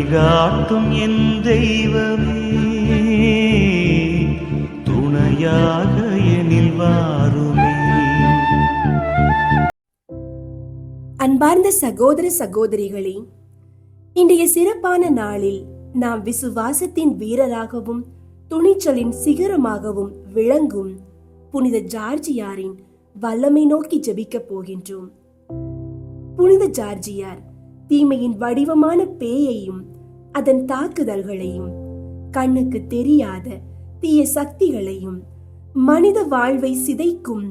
வழிகாட்டும் என் தெய்வமே, துணையாக எனில் வாருமே. அன்பார்ந்த சகோதர சகோதரிகளே, இன்றைய சிறப்பான நாளில் நாம் விசுவாசத்தின் வீரராகவும் துணிச்சலின் சிகரமாகவும் விளங்கும் புனித ஜார்ஜியாரின் வல்லமை நோக்கி ஜெபிக்கப் போகின்றோம். புனித ஜார்ஜியார் தீமையின் வடிவமான பேயையும் அதன் தாக்குதல்களையும், கண்ணுக்கு தெரியாத தீய சக்திகளையும், மனித வாழ்வை சிதைக்கும்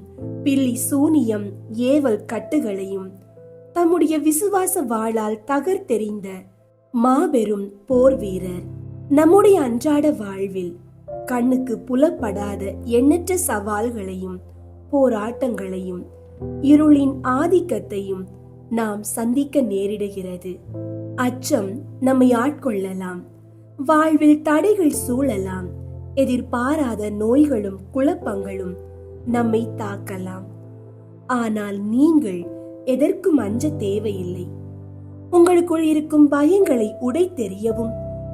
பில்லி சூனியம் ஏவல் கட்டுகளையும் தம்முடைய விசுவாச வாளால் தகர்த்தெறிந்த மாபெரும் போர் வீரர். நம்முடைய அன்றாட வாழ்வில் கண்ணுக்கு புலப்படாத எண்ணற்ற சவால்களையும் போராட்டங்களையும் இருளின் ஆதிக்கத்தையும் நாம் சந்திக்க நேரிடுகிறது. அச்சம் நம்மை ஆட்கொள்ளலாம், வாழ்வில் தடைகள் சூழலாம், எதிர்பாராத நோய்களும் குழப்பங்களும் நம்மை தாக்கலாம். ஆனால் நீங்கள் எதற்கும் அஞ்ச தேவையில்லை. உங்களுக்குள் இருக்கும் பயங்களை உடைத்தெறியவும்,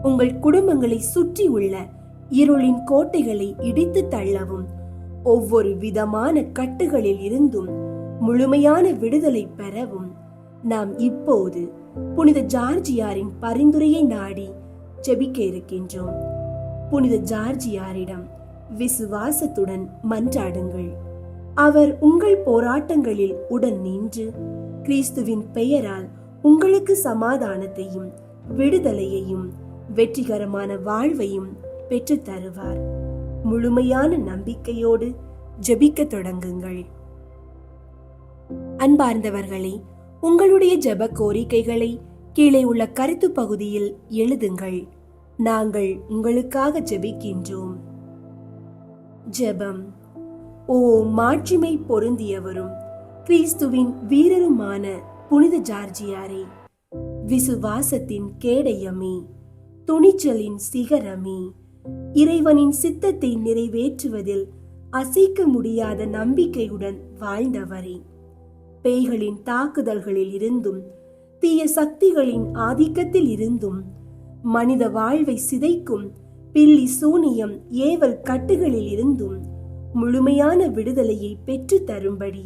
உங்கள் குடும்பங்களை சுற்றி உள்ள இருளின் கோட்டைகளை இடித்து தள்ளவும், ஒவ்வொரு விதமான கட்டுகளில் இருந்தும் முழுமையான விடுதலை பெறவும் நாம் இப்போது புனித ஜார்ஜியாரின் பரிந்துரையை நாடி ஜெபிக்க இருக்கின்றோம். புனித ஜார்ஜியாரிடம் விசுவாசத்துடன் மன்றாடுங்கள். அவர் உங்கள் போராட்டங்களில் உடன் நின்று கிறிஸ்துவின் பெயரால் உங்களுக்கு சமாதானத்தையும் விடுதலையையும் வெற்றிகரமான வாழ்வையும் பெற்று தருவார். முழுமையான நம்பிக்கையோடு ஜெபிக்க தொடங்குங்கள். அன்பார்ந்தவர்களே, உங்களுடைய ஜெப கோரிக்கைகளை கீழே உள்ள கருத்து பகுதியில் எழுதுங்கள். நாங்கள் உங்களுக்காக ஜெபிக்கின்றோம். ஜெபம். ஓ மாட்சிமை பொருந்தியவரும் கிறிஸ்துவின் வீரருமான புனித ஜார்ஜியாரே, விசுவாசத்தின் கேடயமே, துணிச்சலின் சிகரமே, இறைவனின் சித்தத்தை நிறைவேற்றுவதில் அசைக்க முடியாத நம்பிக்கையுடன் வாழ்ந்தவரே, பேய்களின் தாக்குதல்களில் இருந்தும் தீய சக்திகளின் ஆதிக்கத்தில் இருந்தும் மனித வாழ்வை சிதைக்கும் பில்லி சூனியம் ஏவல் கட்டுகளில் இருந்தும் முழுமையான விடுதலையை பெற்று தரும்படி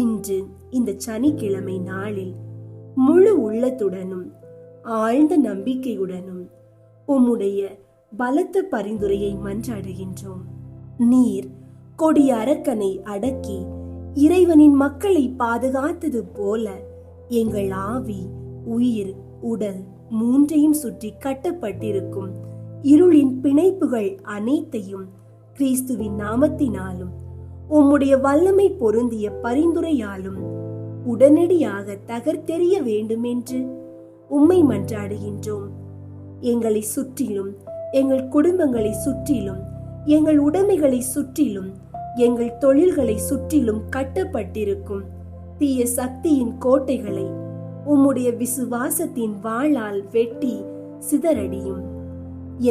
இன்று இந்த சனிக்கிழமை நாளில் முழு உள்ளத்துடனும் ஆழ்ந்த நம்பிக்கையுடனும் உம்முடைய பலத்த பரிந்துரையை மன்றாடுகின்றோம். நீர் கொடிய அரக்கனை அடக்கி இறைவனின் மக்களை பாதுகாத்தது போல எங்கள் ஆவி, உயிர், உடல் மூன்றையும் சுற்றி கட்டப்பட்டிருக்கும் இருளின் பிணைப்புகள் அனைத்தையும் கிறிஸ்துவின் நாமத்தினாலும் உம்முடைய வல்லமை பொருந்திய பரிந்துரையாலும் உடனடியாக தகர்த்தெறிய வேண்டுமென்று உம்மை மன்றாடுகின்றோம். எங்களை சுற்றிலும், எங்கள் குடும்பங்களை சுற்றிலும், எங்கள் உடைமைகளை சுற்றிலும், எங்கள் தொழில்களை சுற்றிலும் கட்டப்பட்டிருக்கும் தீய சக்தியின் கோட்டைகளை உம்முடைய விசுவாசத்தின் வாளால் வெட்டி சிதறடியும்.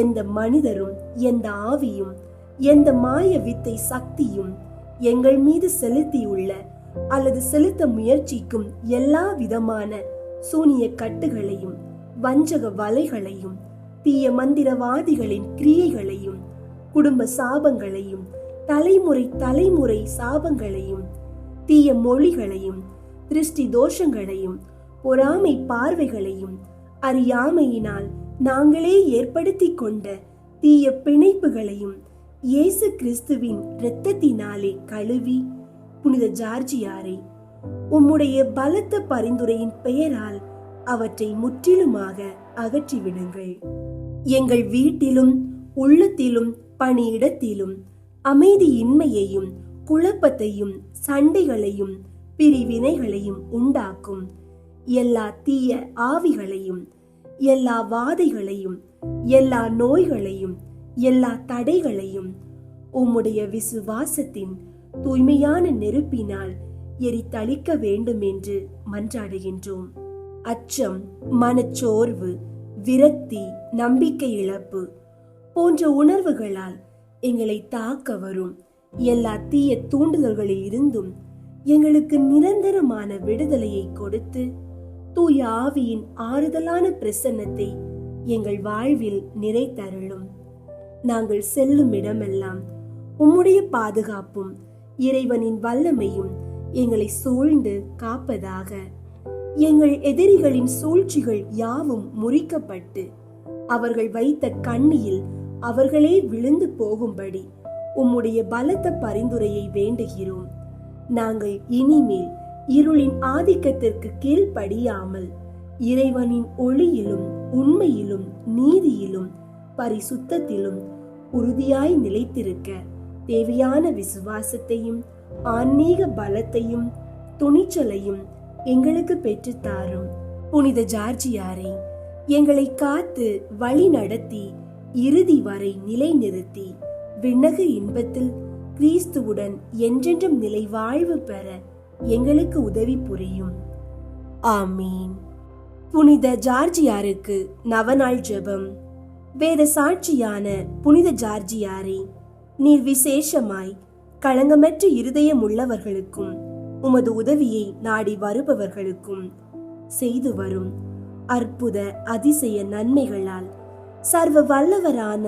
எந்த மனிதரும், எந்த ஆவியும், எந்த மாய வித்தை சக்தியும் எங்கள் மீது செலுத்தியுள்ள அல்லது செலுத்த முயற்சிக்கும் எல்லா விதமான சூனிய கட்டுகளையும், வஞ்சக வலைகளையும், தீய மந்திரவாதிகளின் கிரியைகளையும், குடும்ப சாபங்களையும், தலைமுறை தலைமுறை சாபங்களையும், தீய மொழிகளையும், திருஷ்டி தோஷங்களையும், பொறாமை பார்வைகளையும், அறியாமையினால் நாங்களே ஏற்படுத்தி கொண்ட தீய பிணைப்புகளையும் இயேசு கிறிஸ்துவின் இரத்தத்தினாலே கழுவி புனித ஜார்ஜியாரை உம்முடைய பலத்த பரிந்துரையின் பெயரால் அவற்றை முற்றிலுமாக அகற்றிவிடுங்கள். எங்கள் வீட்டிலும் உள்ளத்திலும் பணியிடத்திலும் அமைதியின்மையையும் குழப்பத்தையும் சண்டைகளையும் பிரிவினைகளையும் உண்டாக்கும் எல்லா தீய ஆவிகளையும், எல்லா வாதைகளையும், எல்லா நோய்களையும், எல்லா தடைகளையும் உம்முடைய விசுவாசத்தின் தூய்மையான நெருப்பினால் எரித்தளிக்க வேண்டும் என்று மன்றாடுகின்றோம். அச்சம், மனச்சோர்வு, விரக்தி, நம்பிக்கை இழப்பு போன்ற உணர்வுகளால் எங்களை தாக்க வரும் எல்லா தீய தூண்டுதல்களில் இருந்தும் எங்களுக்கு நிரந்தரமான விடுதலையை கொடுத்து தூய ஆவியின் ஆறுதலான பிரசன்னத்தை எங்கள் வாழ்வில் நிறைத்தருளும். நாங்கள் செல்லும் இடமெல்லாம் உம்முடைய பாதுகாப்பும் இறைவனின் வல்லமையும் எங்களை சூழ்ந்து காப்பதாக. எங்கள் எதிரிகளின் சூழ்ச்சிகள் யாவும் முறிக்கப்பட்டு அவர்கள் வைத்த கண்ணியில் அவர்களே விழுந்து போகும்படி உம்முடைய பலத்த பரிந்துரையை வேண்டுகிறோம். நாங்கள் இனிமேல் இருளின் ஆதிக்கத்திற்கு கீழ்ப்படியாமல் இறைவனின் ஒளியிலும் உண்மையிலும் நீதியிலும் பரிசுத்தத்திலும் உறுதியாய் நிலைத்திருக்க தேவையான விசுவாசத்தையும் ஆன்மீக பலத்தையும் துணிச்சலையும் எங்களுக்கு பெற்றுத்தாரும். புனித ஜார்ஜியாரை எங்களை காத்து வழி நடத்தி இறுதி வரை நிலைநிறுத்தி விண்ணக இன்பத்தில் கிறிஸ்துவுடன் என்றென்றும் நிலை வாழ்வு பெற எங்களுக்கு உதவி புரியும். ஆமீன். புனித ஜார்ஜியாருக்கு நவநாள் ஜெபம். வேத சாட்சியான புனித ஜார்ஜியாரை, நீர் விசேஷமாய் களங்கமற்ற இருதயம் உள்ளவர்களுக்கும் உமது உதவியை நாடி வருபவர்களுக்கும் செய்து வரும் அற்புத அதிசய நன்மைகளால் சர்வ வல்லவரான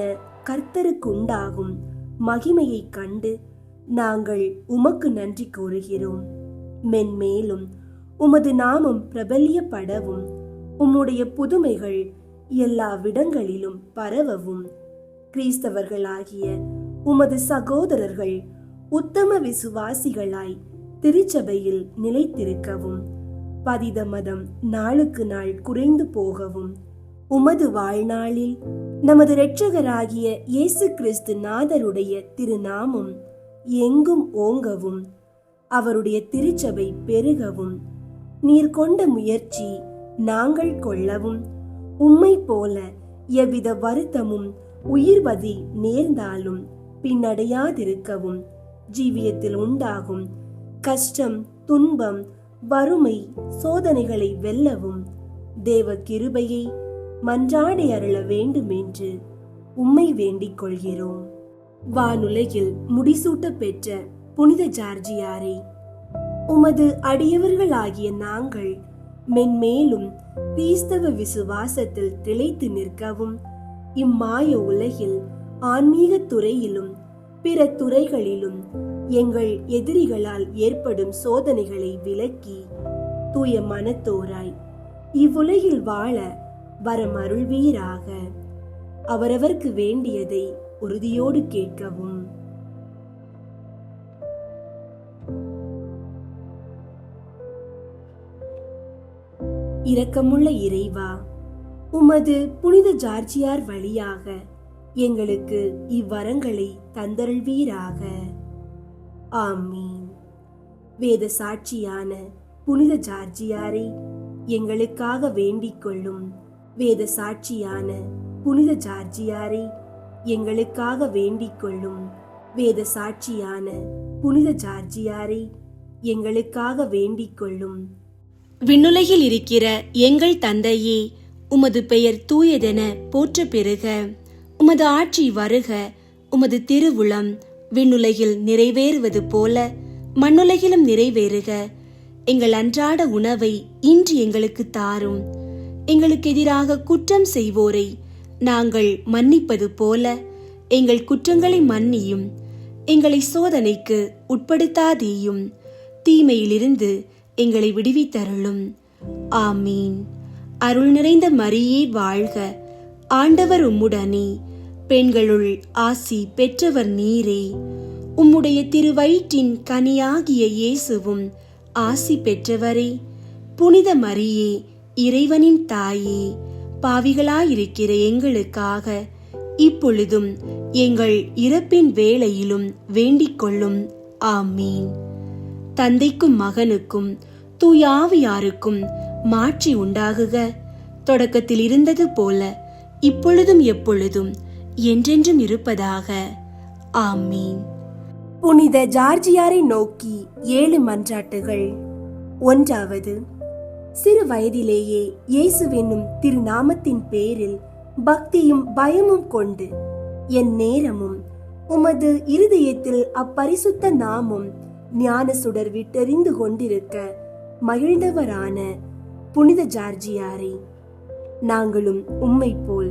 கர்த்தருக்கு உண்டாகும் மகிமையை கண்டு நாங்கள் உமக்கு நன்றி கூறுகிறோம். மென்மேலும் உமது நாமம் பிரபல்யப்படவும் உம்முடைய புதுமைகள் எல்லா விடங்களிலும் பரவவும் கிறிஸ்தவர்களாகிய உமது சகோதரர்கள் உத்தம விசுவாசிகளாய் திருச்சபையில் நிலைத்திருக்கவும் பதித மதம் நாளுக்கு நாள் குறைந்து போகவும் உமது வாழ்நாளில் நமது இரட்சகராகிய இயேசு கிறிஸ்து நாதருடைய திருநாமம் எங்கும் ஓங்கவும் அவருடைய திருச்சபை பெருகவும் நீர் கொண்ட முயற்சி நாங்கள் கொள்ளவும் உம்மை போல எவ்வித வருத்தமும் உயிர்வதி நேர்ந்தாலும் பின்னடையாதிருக்கவும் ஜீவியத்தில் உண்டாகும் கஷ்டம் துன்பம் வறுமை சோதனைகளை வெல்லவும் தேவ கிருபையை மன்றாடி அருள வேண்டும் என்று உம்மை வேண்டிக் கொள்கிறோம். வானுலகில் முடிசூட்ட பெற்ற புனித ஜார்ஜியாரை, உமது அடியவர்களாகிய நாங்கள் மென்மேலும் கிறிஸ்தவ விசுவாசத்தில் திளைத்து நிற்கவும் இம்மாய உலகில் ஆன்மீக துறையிலும் பிற துறைகளிலும் எங்கள் எதிரிகளால் ஏற்படும் சோதனைகளை விலக்கி தூய மனத்தோராய் இவ்வுலகில் வாழ வரமருள்வீராக. அவரவர்க்கு வேண்டியதை உறுதியோடு கேட்கவும். இரக்கமுள்ள இறைவா, உமது புனித ஜார்ஜியார் வழியாக எங்களுக்கு இவ்வரங்களை தந்தருள்வீராக. ஆமீன். வேத சாட்சியான புனித ஜார்ஜியாரை எங்களுக்காக வேண்டிக் கொள்ளும். வேத சாட்சியான புனித ஜார்ஜியாரை எங்களுக்காக வேண்டிக் கொள்ளும். வேத சாட்சியான புனித ஜார்ஜியாரை எங்களுக்காக வேண்டிக் கொள்ளும். விண்ணுலகில் இருக்கிற எங்கள் தந்தையே, உமது பெயர் தூயதென போற்ற பெறுக. உமது ஆட்சி வருக. உமது திருவுளம் விண்ணுலகில் நிறைவேறுவது போல மண்ணுலகிலும் நிறைவேறுக. எங்கள் அன்றாட உணவை இன்று எங்களுக்கு தாரும். எங்களுக்கு எதிராக குற்றம் செய்வோரை நாங்கள் மன்னிப்பது போல எங்கள் குற்றங்களை மன்னியும். எங்களை சோதனைக்கு உட்படுத்தாதேயும், தீமையிலிருந்து எங்களை விடுவித்தருளும். ஆமீன். அருள் நிறைந்த மரியே வாழ்க. ஆண்டவர் உம்முடனே, பெண்களுள் ஆசி பெற்றவர் நீரே. உம்முடைய திருவயிற்றின் கனியாகிய இயேசுவும் ஆசி பெற்றவரே. புனித மரியே, இறைவனின் தாயே, பாவிகளாயிருக்கிற எங்களுக்காக இப்பொழுதும் எங்கள் இறப்பின் வேளையிலும் வேண்டிக் கொள்ளும். ஆமீன். தந்தைக்கும் மகனுக்கும் தூயாவியாருக்கும் மாட்சி உண்டாகுக. தொடக்கத்தில் இருந்தது போல இப்பொழுதும் எப்பொழுதும் என்றென்றும் இருப்பதாக. ஆமீன். புனித ஜார்ஜியாரை நோக்கி 7 மன்றாட்டுகள். 1. சிறு வயதிலேயே இயேசுவென்னும் திருநாமத்தின் பேரில் பக்தியும் பயமும் கொண்டு என் நேரமும் உமது இருதயத்தில் அப்பரிசுத்த நாமம் ஞான சுடர் விட்டெறிந்து கொண்டிருக்க மகிழ்ந்தவரான புனித ஜார்ஜியாரை, நாங்களும் உம்மை போல்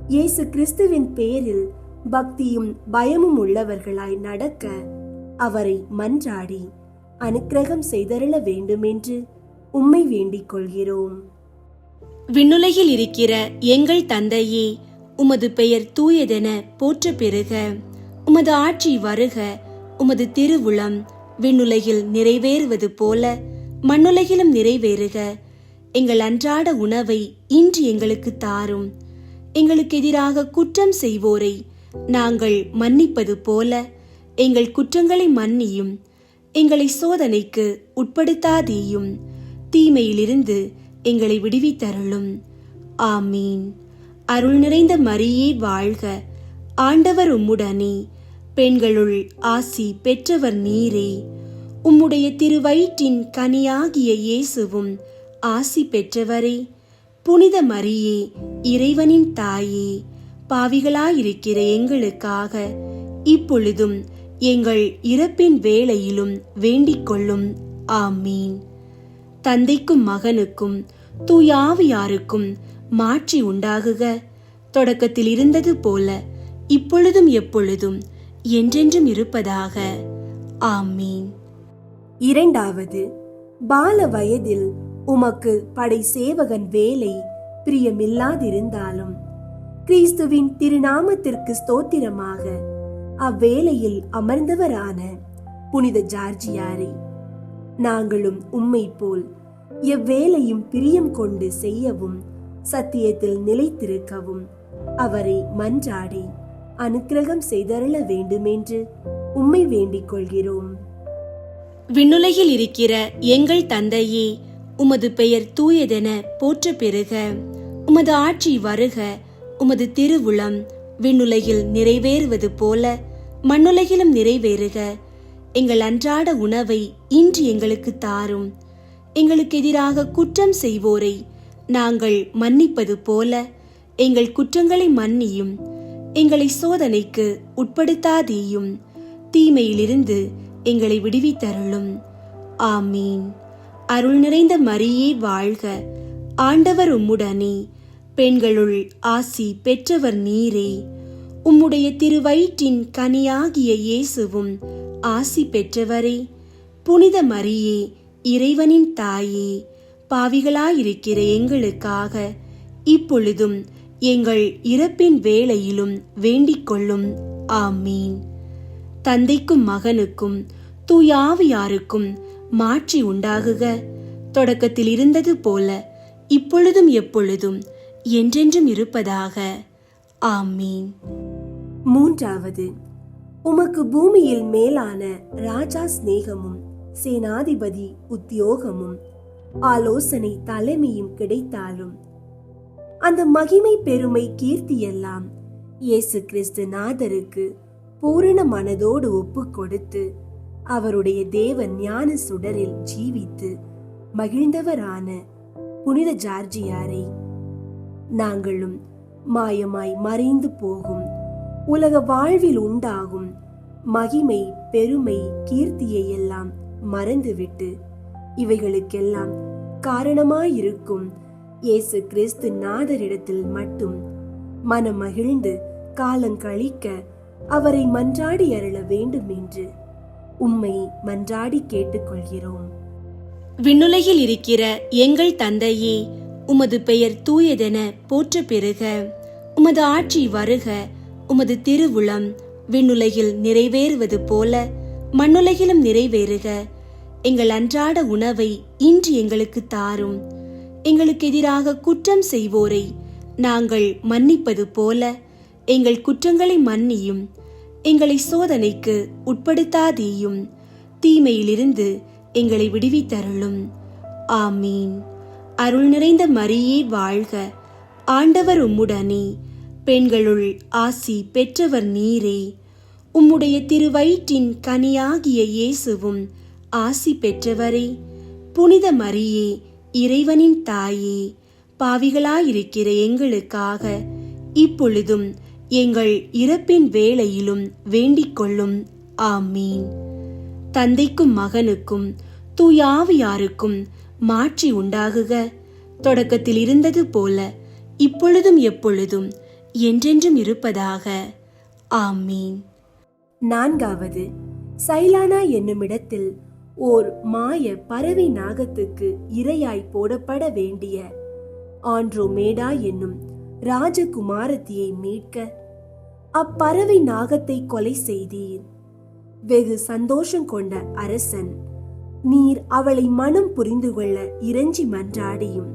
இயேசு கிறிஸ்துவின் பேரில் பக்தியும் பயமும் உள்ளவர்களாய் நடக்க அவரை மன்றாடி அனுக்கிரகம் செய்தருள வேண்டுமென்று உம்மை வேண்டிக் கொள்கிறோம். விண்ணுலகில் இருக்கிற எங்கள் தந்தையே, உமது பெயர் தூயதென போற்ற பெறுக. உமது ஆட்சி வருக. உமது திருவுளம் விண்ணுலகில் நிறைவேறுவது போல மண்ணுலகிலும் நிறைவேறுக. எங்கள் அன்றாட உணவை இன்று எங்களுக்கு தாரும். எங்களுக்கு எதிராக குற்றம் செய்வோரை நாங்கள் மன்னிப்பது போல எங்கள் குற்றங்களை மன்னியும். எங்களை சோதனைக்கு உட்படுத்தாதேயும், தீமையிலிருந்து எங்களை விடுவித்தருளும். ஆமீன். அருள் நிறைந்த மரியே வாழ்க. ஆண்டவர் உம்முடனே, பெண்களுள் ஆசி பெற்றவர் நீரே. உம்முடைய திருவயிற்றின் கனியாகிய இயேசுவும் ஆசி பெற்றவரே. புனித மரியே, இறைவனின் தாயே, பாவிகளாயிருக்கிற எங்களுக்காக இப்பொழுதும் எங்கள் இறப்பின் வேளையிலும் வேண்டிக் கொள்ளும். ஆமீன். தந்தைக்கும் மகனுக்கும் தூயாவியாருக்கும் மாட்சி உண்டாகுக. தொடக்கத்தில் இருந்தது போல இப்பொழுதும் எப்பொழுதும் என்றென்றும் இருப்பதாக. ஆமீன். இரண்டாவது, பால வயதில் உமக்கு படை சேவகன் வேலை பிரியமில்லாதிருந்தாலும் கிறிஸ்துவின் திருநாமத்திற்கு ஸ்தோத்திரமாக அவ்வேளையில் அமர்ந்தவரான புனித ஜார்ஜியாரை நாங்களும் உம்மை போல் எவ்வேளையும் பிரியம் கொண்டு செய்யவும் சத்தியத்தில் நிலைத்திருக்கவும் அவரை மன்றாடி அனுக்கிரகம் செய்தருள வேண்டுமென்று உம்மை வேண்டிக் கொள்கிறோம். விண்ணுலகில் இருக்கிற எங்கள் தந்தையே, உமது பெயர் தூயதென போற்ற பெறுக. உமது ஆட்சி வருக. உமது திருவுளம் விண்ணுலகில் நிறைவேறுவது போல மண்ணுலகிலும் நிறைவேறுக. எங்கள் அன்றாட உணவை இன்று எங்களுக்கு தாரும். எங்களுக்கு எதிராக குற்றம் செய்வோரை நாங்கள் மன்னிப்பது போல எங்கள் குற்றங்களை மன்னியும். எங்களை சோதனைக்கு உட்படுத்தாதேயும், தீமையிலிருந்து எங்களை விடுவித்தருளும். ஆமீன். அருள் நிறைந்த மரியே வாழ்க. ஆண்டவர் உம்முடனே, பெண்களுள் ஆசி பெற்றவர் நீரே. உம்முடைய திருவயிற்றின் கனியாகிய இயேசுவும் ஆசி பெற்றவரே. புனித மரியே, இறைவனின் தாயே, பாவிகளாயிருக்கிற எங்களுக்காக இப்பொழுதும் எங்கள் இறப்பின் வேளையிலும் வேண்டிக் கொள்ளும். ஆமீன். தந்தைக்கும் மகனுக்கும் தூயாவியாருக்கும் மாட்சி உண்டாகுக. தொடக்கத்தில் இருந்தது போல இப்பொழுதும் எப்பொழுதும் என்றென்றும் இருப்பதாக. ஆமீன். மூன்றாவது, உமக்கு பூமியில் மேலான ராஜா சிநேகமும் சேனாதிபதி உத்தியோகமும் ஆலோசனை தலைமையும் கிடைத்தாலும் அந்த மகிமை பெருமை கீர்த்தியெல்லாம் இயேசு கிறிஸ்து நாதருக்கு பூரண மனதோடு ஒப்பு கொடுத்து அவருடைய தேவ ஞான சுடரில் ஜீவித்து மகிழ்ந்தவரான புனித ஜார்ஜியாரை நாங்களும் மாயமாய் மறைந்து போகும் உலக வாழ்வில் உண்டாகும் மகிமை பெருமை கீர்த்தியை எல்லாம் மறந்துவிட்டு இவைகளுக்கெல்லாம் காரணமாயிருக்கும் இயேசு கிறிஸ்து நாதரிடத்தில் மட்டும் மனமகிழ்ந்து காலங்கழிக்க அவரை மன்றாடி அருள வேண்டும் என்று உம்மை மன்றாடி கேட்டுக்கொள்கிறோம். விண்ணுலகில் இருக்கிற எங்கள் தந்தையே, உமது பெயர் தூயதென போற்ற பெறுக. உமது ஆட்சி வருக. உமது திருவுளம் விண்ணுலகில் நிறைவேறுவது போல மண்ணுலகிலும் நிறைவேறுக. எங்கள் அன்றாட உணவை இன்று எங்களுக்கு தாரும். எங்களுக்கு எதிராக குற்றம் செய்வோரை நாங்கள் மன்னிப்பது போல எங்கள் குற்றங்களை மன்னியும். எங்களை சோதனைக்கு உட்படுத்தாதேயும், தீமையிலிருந்து எங்களை விடுவித்தருளும். ஆமீன். அருள் நிறைந்த மரியே வாழ்க. ஆண்டவர் உம்முடனே, பெண்களுள் ஆசி பெற்றவர் நீரே. உம்முடைய திருவயிற்றின் கனியாகிய இயேசுவும் ஆசி பெற்றவரே. புனித மரியே, இறைவனின் தாயே, பாவிகளாயிருக்கிற எங்களுக்காக இப்பொழுதும் எங்கள் இறப்பின் வேளையிலும் வேண்டிக் கொள்ளும். ஆமீன். தந்தைக்கும் மகனுக்கும் தூயாவியாருக்கும் மாட்சி உண்டாகுக. தொடக்கத்தில் இருந்தது போல இப்பொழுதும் எப்பொழுதும் என்றென்றும் இருப்பதாக. ஆமீன். நான்காவது, சைலானா என்னுமிடத்தில் ஓர் மாய பறவை நாகத்துக்கு இரையாய் போடப்பட வேண்டிய ஆண்ட்ரோமேடா என்னும் ராஜகுமாரத்தியை மீட்க அப்பறவை நாகத்தை கொலை செய்தீர். வெகு சந்தோஷம் கொண்ட அரசன், நீர் அவளை மனம் புரிந்து கொள்ள இறைஞ்சி மன்றாடியும்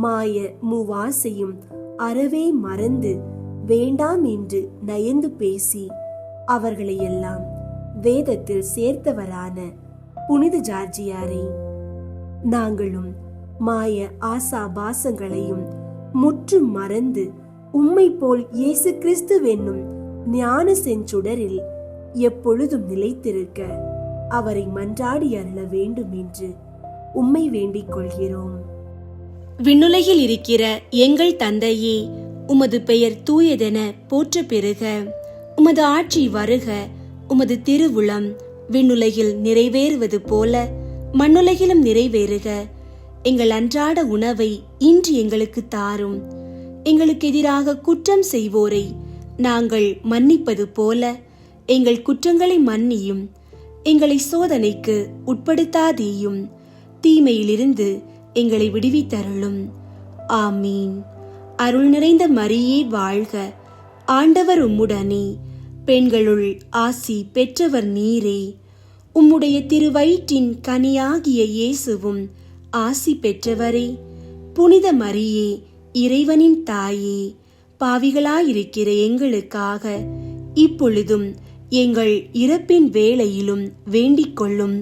மாய மூவாசையும் அறவே மறந்து வேண்டாம் என்று நயந்து பேசி அவர்களை எல்லாம் வேதத்தில் சேர்த்தவரான புனித ஜார்ஜியாரே, நாங்களும் மாய ஆசாபாசங்களையும் முற்றும் மறந்து உம்மை போல் இயேசு கிறிஸ்துவென்னும் ஞான செஞ்சுடரில் எப்பொழுதும் நிலைத்திருக்க அவரை மன்றாடி அருள வேண்டும் என்று உம்மை வேண்டிக் கொள்கிறோம். விண்ணுலகில் இருக்கிற எங்கள் தந்தையே, உமது பெயர் தூயதென போற்ற பெறுக. உமது ஆட்சி வருக. உமது திருவுளம் விண்ணுலகில் நிறைவேறுவது போல மண்ணுலகிலும் நிறைவேறுக. எங்கள் அன்றாட உணவை இன்று எங்களுக்கு தாரும். எங்களுக்கு எதிராக குற்றம் செய்வோரை நாங்கள் மன்னிப்பது போல எங்கள் குற்றங்களை மன்னியும். எங்களை சோதனைக்கு உட்படுத்தாதேயும், தீமையிலிருந்து எங்களை விடுவித்தருளும். ஆமீன். அருள் நிறைந்த மரியே வாழ்க. ஆண்டவர் உம்முடனே, பெண்களுள் ஆசி பெற்றவர் நீரே. உம்முடைய திருவயிற்றின் கனியாகிய இயேசுவும் ஆசி பெற்றவரே. புனித மரியே, இறைவனின் தாயே, பாவிகளாயிருக்கிற எங்களுக்காக இப்பொழுதும் எங்கள் இறப்பின் வேளையிலும் வேண்டிக் கொள்ளும்.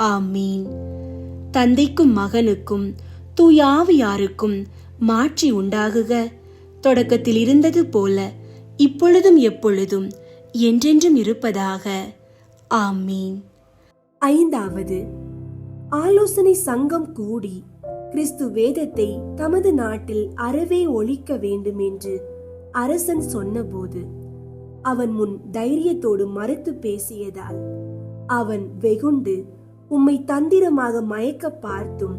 ஆமீன். தந்தைக்கும் மகனுக்கும் தூயாவியாருக்கும் மாட்சி உண்டாகுக. தொடக்கத்தில் இருந்தது போல இப்பொழுதும் எப்பொழுதும் என்றென்றும் இருப்பதாக. ஆமீன். ஐந்தாவது, ஆலோசனை சங்கம் கூடி கிறிஸ்து வேதத்தை தமது நாட்டில் அறவே ஒழிக்க வேண்டும் என்று அரசன் சொன்னபோது அவன் முன் தைரியத்தோடு மறுத்து பேசியதால் அவன் வெகுண்டு உம்மை தந்திரமாக மயக்க பார்த்தும்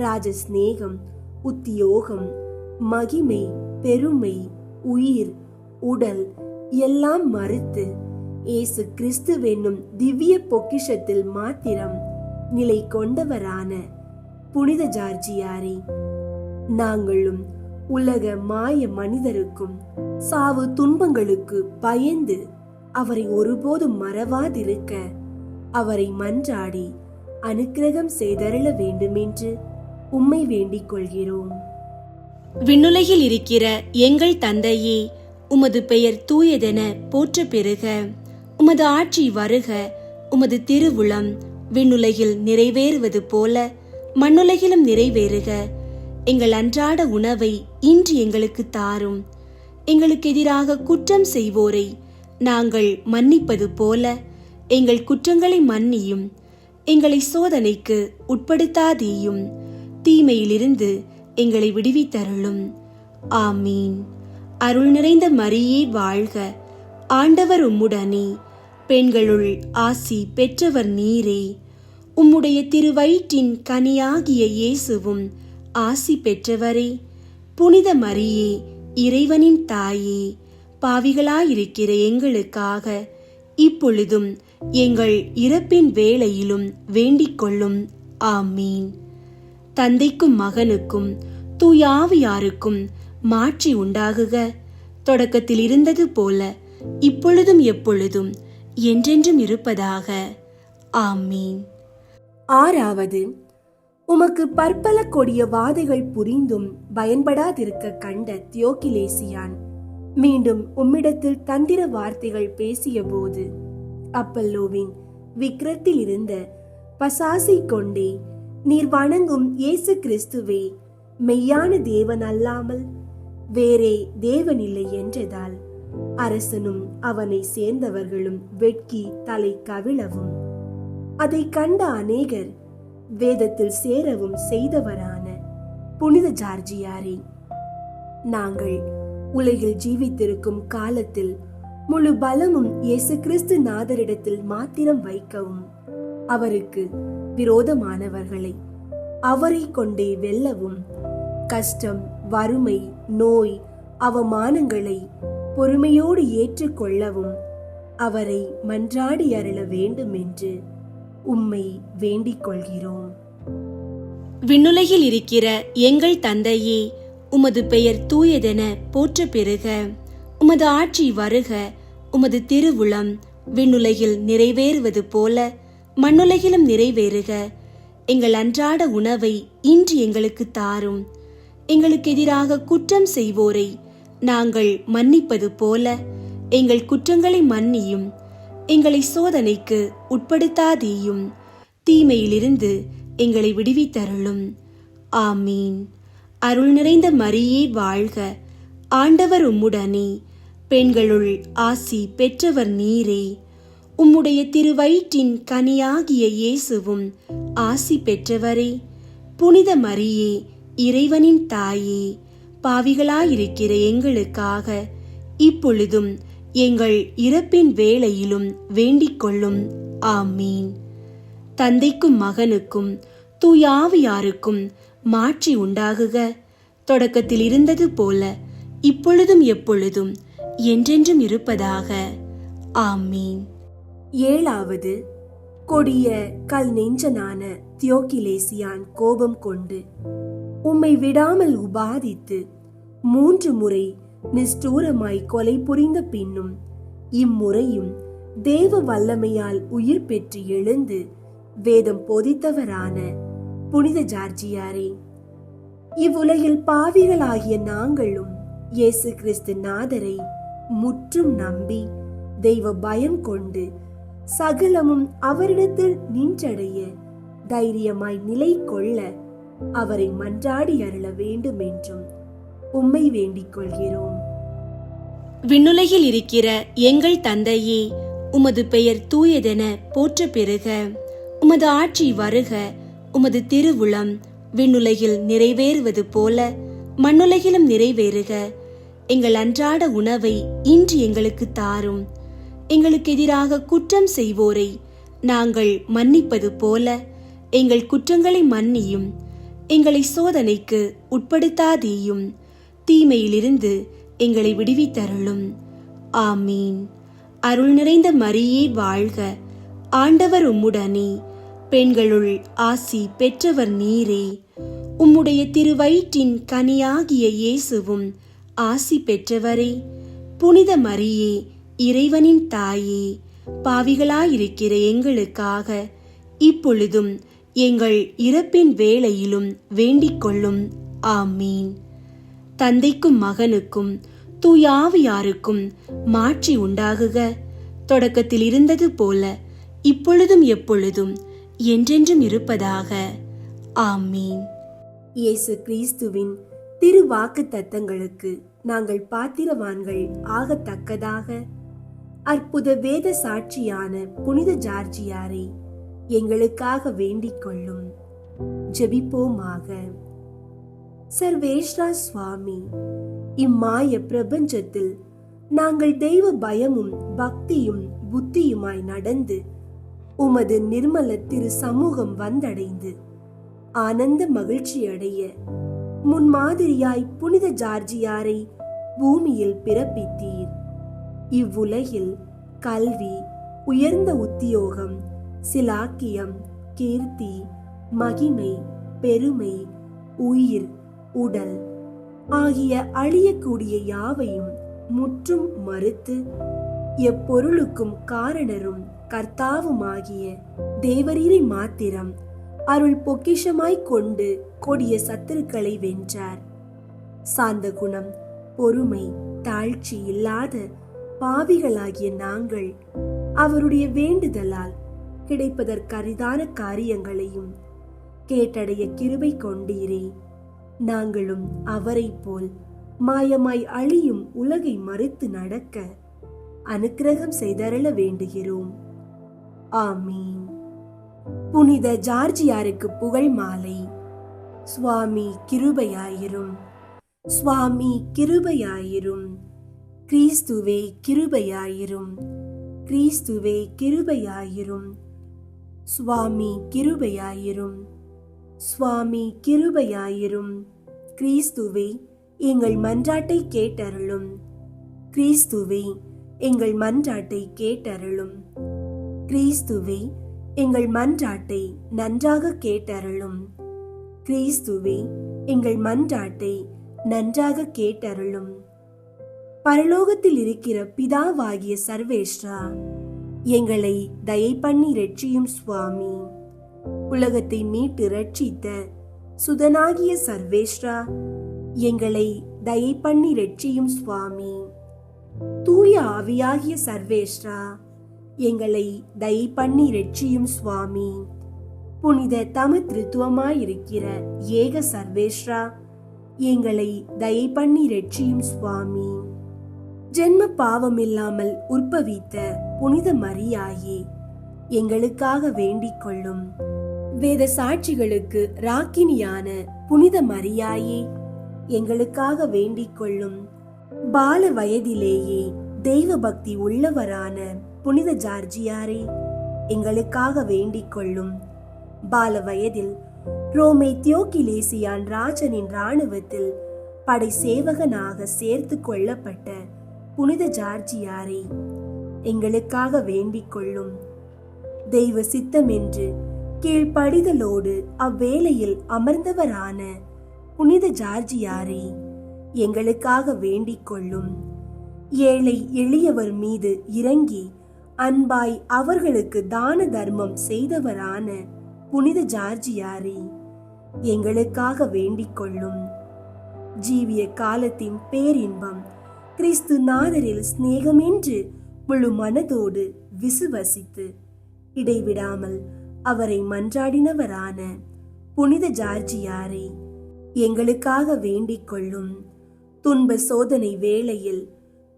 ராஜ சிநேகம், உத்தியோகம், மகிமை, பெருமை, உயிர், உடல் எல்லாம் மறுத்து இயேசு கிறிஸ்துவென்னும் திவ்ய பொக்கிஷத்தில் மாத்திரம் நிலை கொண்டவரான புனித ஜார்ஜியாரே, நாங்களும் உலக மாய மனிதருக்கும் சாவு துன்பங்களுக்கு பயந்து அவரை ஒருபோதும் மறவாதிருக்க அவரை மன்றாடி அனுக்கிரகம் செய்தருள வேண்டுமென்று உம்மை வேண்டிக் கொள்கிறோம். விண்ணுலகில் இருக்கிற எங்கள் தந்தையே, உமது பெயர் தூயதென போற்ற பெறுக. உமது ஆட்சி வருக. உமது திருவுளம் விண்ணுலகில் நிறைவேறுவது போல மண்ணுலகிலும் நிறைவேறுக. எங்கள் அன்றாட உணவை இன்று எங்களுக்கு தாரும். எங்களுக்கு எதிராக குற்றம் செய்வோரை நாங்கள் மன்னிப்பது போல எங்கள் குற்றங்களை மன்னியும். எங்களை சோதனைக்கு உட்படுத்தாதேயும், தீமையிலிருந்து எங்களை விடுவித்தருளும். ஆமீன். அருள் நிறைந்த மரியே வாழ்க. ஆண்டவர் உம்முடனே, பெண்களுள் ஆசி பெற்றவர் நீரே. உம்முடைய திருவயிற்றின் கனியாகிய இயேசுவும் ஆசி பெற்றவரே. புனித மரியே, இறைவனின் தாயே, பாவிகளாயிருக்கிற எங்களுக்காக இப்பொழுதும் எங்கள் இறப்பின் வேளையிலும் வேண்டிக் கொள்ளும். ஆமீன். தந்தைக்கும் மகனுக்கும் தூயாவியாருக்கும் மாட்சி உண்டாகுக. தொடக்கத்தில் இருந்தது போல இப்பொழுதும் எப்பொழுதும் என்றென்றும் இருப்பதாக. ஆமீன். ஆறாவது, உமக்கு பற்பல கொடிய வாதைகள் புரிந்தும் பயன்படாதிருக்க கண்ட தியோக்கிலேசியான் மீண்டும் உம்மிடத்தில் தந்திர வார்த்தைகள் பேசிய போது அப்பல்லோவின் விக்கிரத்தில் இருந்த பசாசை கொண்டே, நீர் வணங்கும் இயேசு கிறிஸ்துவே மெய்யான தேவன் அல்லாமல் வேறே தேவனில்லை என்றதால் அரசனும் அவனை சேர்ந்தவர்களும் வெட்கி தலை கவிழவும் அதை கண்ட அநேகர் வேதத்தில் சேரவும் செய்தவரான புனித ஜார்ஜியாரே, நாங்கள் உலகில் ஜீவித்திருக்கும் காலத்தில் முழு பலமும் இயேசு கிறிஸ்து நாதரிடத்தில் மாத்திரம் வைக்கவும் அவருக்கு விரோதமானவர்களை அவரை கொண்டே வெல்லவும் கஷ்டம், வறுமை, நோய், அவமானங்களை பொறுமையோடு ஏற்றுக்கொள்ளவும் அவரை மன்றாடி அருள வேண்டும் என்று உம்மை வேண்டிக் கொள்கிறோம். விண்ணுலகில் இருக்கிற எங்கள் தந்தையே, உமது பெயர் தூயதென போற்ற பெறுக. உமது ஆட்சி வருக. உமது திருவுளம் விண்ணுலகில் நிறைவேறுவது போல மண்ணுலகிலும் நிறைவேறுக. எங்கள் அன்றாட உணவை இன்று எங்களுக்கு தாரும். எங்களுக்கு எதிராக குற்றம் செய்வோரை நாங்கள் மன்னிப்பது போல எங்கள் குற்றங்களை மன்னியும். எங்களை சோதனைக்கு உட்படுத்தாதேயும், தீமையிலிருந்து எங்களை விடுவித்தருளும். ஆமீன். அருள் நிறைந்த மரியே வாழ்க. ஆண்டவர் உம்முடனே, பெண்களுள் ஆசி பெற்றவர் நீரே. உம்முடைய திருவயிற்றின் கனியாகிய இயேசுவும் ஆசி பெற்றவரே. புனித மரியே, இறைவனின் தாயே, பாவிகளாயிருக்கிற எங்களுக்காக இப்பொழுதும் எங்கள் இறப்பின் வேளையிலும் வேண்டிக் கொள்ளும். ஆமீன். தந்தைக்கும் மகனுக்கும் தூய ஆவியாருக்கும் மாட்சி உண்டாகுக. தொடக்கத்தில் இருந்தது போல இப்பொழுதும் எப்பொழுதும் என்றென்றும் இருப்பதாக. ஆமீன். ஏழாவது, கொடிய கல் நெஞ்சனான தியோக்கிலேசியான் கோபம் கொண்டு உம்மை விடாமல் உபாதித்து 3 முறை நிஷ்டூரமாய் கொலை புரிந்த பின்னும் இம்முறையும் தேவ வல்லமையால் உயிர் பெற்று எழுந்து வேதம் போதித்தவரான புனித ஜார்ஜியாரே, இவ்வுலகில் பாவிகளாகிய நாங்களும் இயேசு கிறிஸ்து நாதரை முற்றும் நம்பி தெய்வ பயம் கொண்டு சகலமும் அவரிடத்தில் நின்றடைய தைரியமாய் நிலை கொள்ள அவரை மன்றாடி அருள வேண்டும் என்றும் உம்மை வேண்டிக் கொள்கிறோம். விண்ணுலகில் இருக்கிற எங்கள் தந்தையே, உமது பெயர் தூயதென போற்ற பெறுக. உமது ஆட்சி வருக. உமது திருவுளம் விண்ணுலகில் நிறைவேறுவது போல மண்ணுலகிலும் நிறைவேறுக. எங்கள் அன்றாட உணவை இன்று எங்களுக்கு தாரும். எங்களுக்கு எதிராக குற்றம் செய்வோரை நாங்கள் மன்னிப்பது போல எங்கள் குற்றங்களை மன்னியும். எங்களை சோதனைக்கு உட்படுத்தாதேயும், தீமையிலிருந்து எங்களை விடுவித்தருளும். ஆமீன். அருள் நிறைந்த மரியே வாழ்க. ஆண்டவர் உம்முடனே, பெண்களுள் ஆசி பெற்றவர் நீரே. உம்முடைய திருவயிற்றின் கனியாகிய இயேசுவும் ஆசி பெற்றவரே. புனித மரியே, இறைவனின் தாயே, பாவிகளாயிருக்கிற எங்களுக்காக இப்பொழுதும் எங்கள் இறப்பின் வேளையிலும் வேண்டிக் கொள்ளும். ஆமீன். தந்தைக்கும் மகனுக்கும் தூய ஆவியாருக்கும் மாட்சி உண்டாகுக. தொடக்கத்தில் இருந்தது போல இப்பொழுதும் எப்பொழுதும் என்றென்றும் இருப்பதாக. ஆமீன். இயேசு கிறிஸ்துவின் திருவாக்கு தத்தங்களுக்கு நாங்கள் பாத்திரவான்கள் ஆகத்தக்கதாக அற்புத வேத சாட்சியான புனித ஜார்ஜியாரை எங்களுக்காக வேண்டிக் கொள்ளும். ஜெபிப்போமாக. சர்வேஸ்வரா சுவாமி, இம்மாய பிரபஞ்சத்தில் நாங்கள் தெய்வ பயமும் பக்தியும் புத்தியுமாய் நடந்து உமது நிர்மல திரு சமூகம் வந்தடைந்து ஆனந்த மகிழ்ச்சி அடைய முன்மாதிரியாய் புனித ஜார்ஜியாரை பூமியில் பிறப்பித்தீர். இவ்வுலகில் கல்வி, உயர்ந்த உத்தியோகம், சிலாக்கியம், கீர்த்தி, மகிமை, பெருமை, உயிர், உடல் ஆகிய அழியக்கூடிய யாவையும் முற்றும் மறுத்து எப்பொருளுக்கும் காரணரும் கர்த்தாவுமாகிய தேவரீரை மாத்திரம் அருள் பொக்கிஷமாய்க் கொண்டு கொடிய சத்துருக்களை வென்றார். சாந்த குணம், பொறுமை, தாழ்ச்சி இல்லாத பாவிகளாகிய நாங்கள் அவருடைய வேண்டுதலால் கிடைப்பதற்கரிதான காரியங்களையும் கேட்டடைய கிருபை கொண்டீரே. நாங்களும் அவரை போல் மாயமாய் அழியும் உலகை மறுத்து நடக்க அனுக்கிரகம் செய்தருள வேண்டுகிறோம். ஆமீன். புனித ஜார்ஜியாருக்கு புகழ் மாலை. சுவாமி கிருபையாயிரும், சுவாமி கிருபையாயிரும், கிறிஸ்துவே கிருபையாயிரும், கிறிஸ்துவே கிருபையாயிரும், சுவாமி கிருபையாயிரும், சுவாமி கிருபையாயிரும், கிறிஸ்துவே எங்கள் மன்றாட்டை கேட்டருளும். கிறிஸ்துவே எங்கள் மன்றாட்டை கேட்டருளும். கிறிஸ்துவே எங்கள் மன்றாட்டை நன்றாக கேட்டருளும். கிறிஸ்துவே எங்கள் மன்றாட்டை நன்றாக கேட்டருளும். பரலோகத்தில் இருக்கிற பிதாவாகிய சர்வேஸ்வரா, எங்களை தயை பண்ணி இரட்சியும் சுவாமி. உலகத்தை மீட்டு இரட்சித்த சுதனாகிய சர்வேஸ்வரா, எங்களை தயை பண்ணி இரட்சியும் சுவாமி. தூய ஆவியாகிய சர்வேஸ்வரா, எங்களை தயை பண்ணி இரட்சியும் சுவாமி. புனித திருத்துவமாயிருக்கிற ஏக சர்வேஸ்வரா, எங்களை தயை பண்ணி இரட்சியும் சுவாமி. ஜென்ம பாவமில்லாமல் உற்பவித்த புனித மரியாயே, எங்களுக்காக வேண்டிக் கொள்ளும். வேத சாட்சிகளுக்கு ராக்கினியான புனித மரியாயே, எங்களுக்காக வேண்டிக் கொள்ளும். பால வயதிலேயே தெய்வ பக்தி உள்ளவரான புனித ஜார்ஜியாரே, எங்களுக்காக வேண்டிக் கொள்ளும். பால வயதில் ரோமே தியோக்கிலேசியான் ராஜனின் இராணுவத்தில் படை சேவகனாக சேர்த்து கொள்ளப்பட்ட புனித ஜார்ஜியாரே, எங்களுக்காக வேண்டிக் கொள்ளும். தெய்வ சித்தம் என்று கீழ்ப்படிதலோடு அவ்வேளையில் அமர்ந்தவரான புனித ஜார்ஜியாரே, எங்களுக்காக வேண்டிக் கொள்ளும். ஏழை எளியவர் மீது இறங்கி அன்பாய் அவர்களுக்கு தான தர்மம் செய்தவரான புனித ஜார்ஜியாரே, எங்களுக்காக வேண்டிக் கொள்ளும். ஜீவிய காலத்தின் பேரின்பம் கிறிஸ்து நாதரில் சிநேகமென்று முழு மனதோடு விசுவசித்து இடைவிடாமல் அவரை மன்றாடினவரான புனித ஜார்ஜியாரே, எங்களுக்காக வேண்டிக் கொள்ளும். துன்ப சோதனை வேளையில்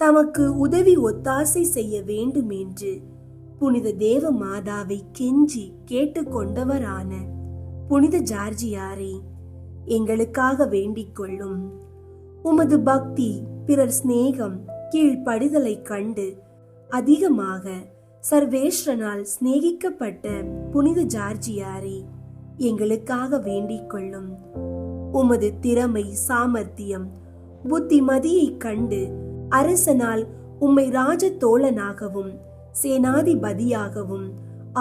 தமக்கு உதவி ஒத்தாசை செய்ய வேண்டும் என்று புனித தேவ மாதாவை கெஞ்சி கேட்டுக்கொண்டவரான புனித ஜார்ஜியாரே, எங்களுக்காக வேண்டிக் கொள்ளும். உமது பக்தி, பிறர் சிநேகம், கீழ்ப்படிதலை கண்டு அதிகமாக சர்வேஸ்வரனால் சிநேகிக்கப்பட்ட புனித ஜார்ஜியாரே, எங்களுக்காக வேண்டிக் கொள்ளும். உமது திறமை, சாமர்த்தியம், புத்திமதியை கண்டு அரசனால் உம்மை ராஜ தோழனாகவும் சேனாதிபதியாகவும்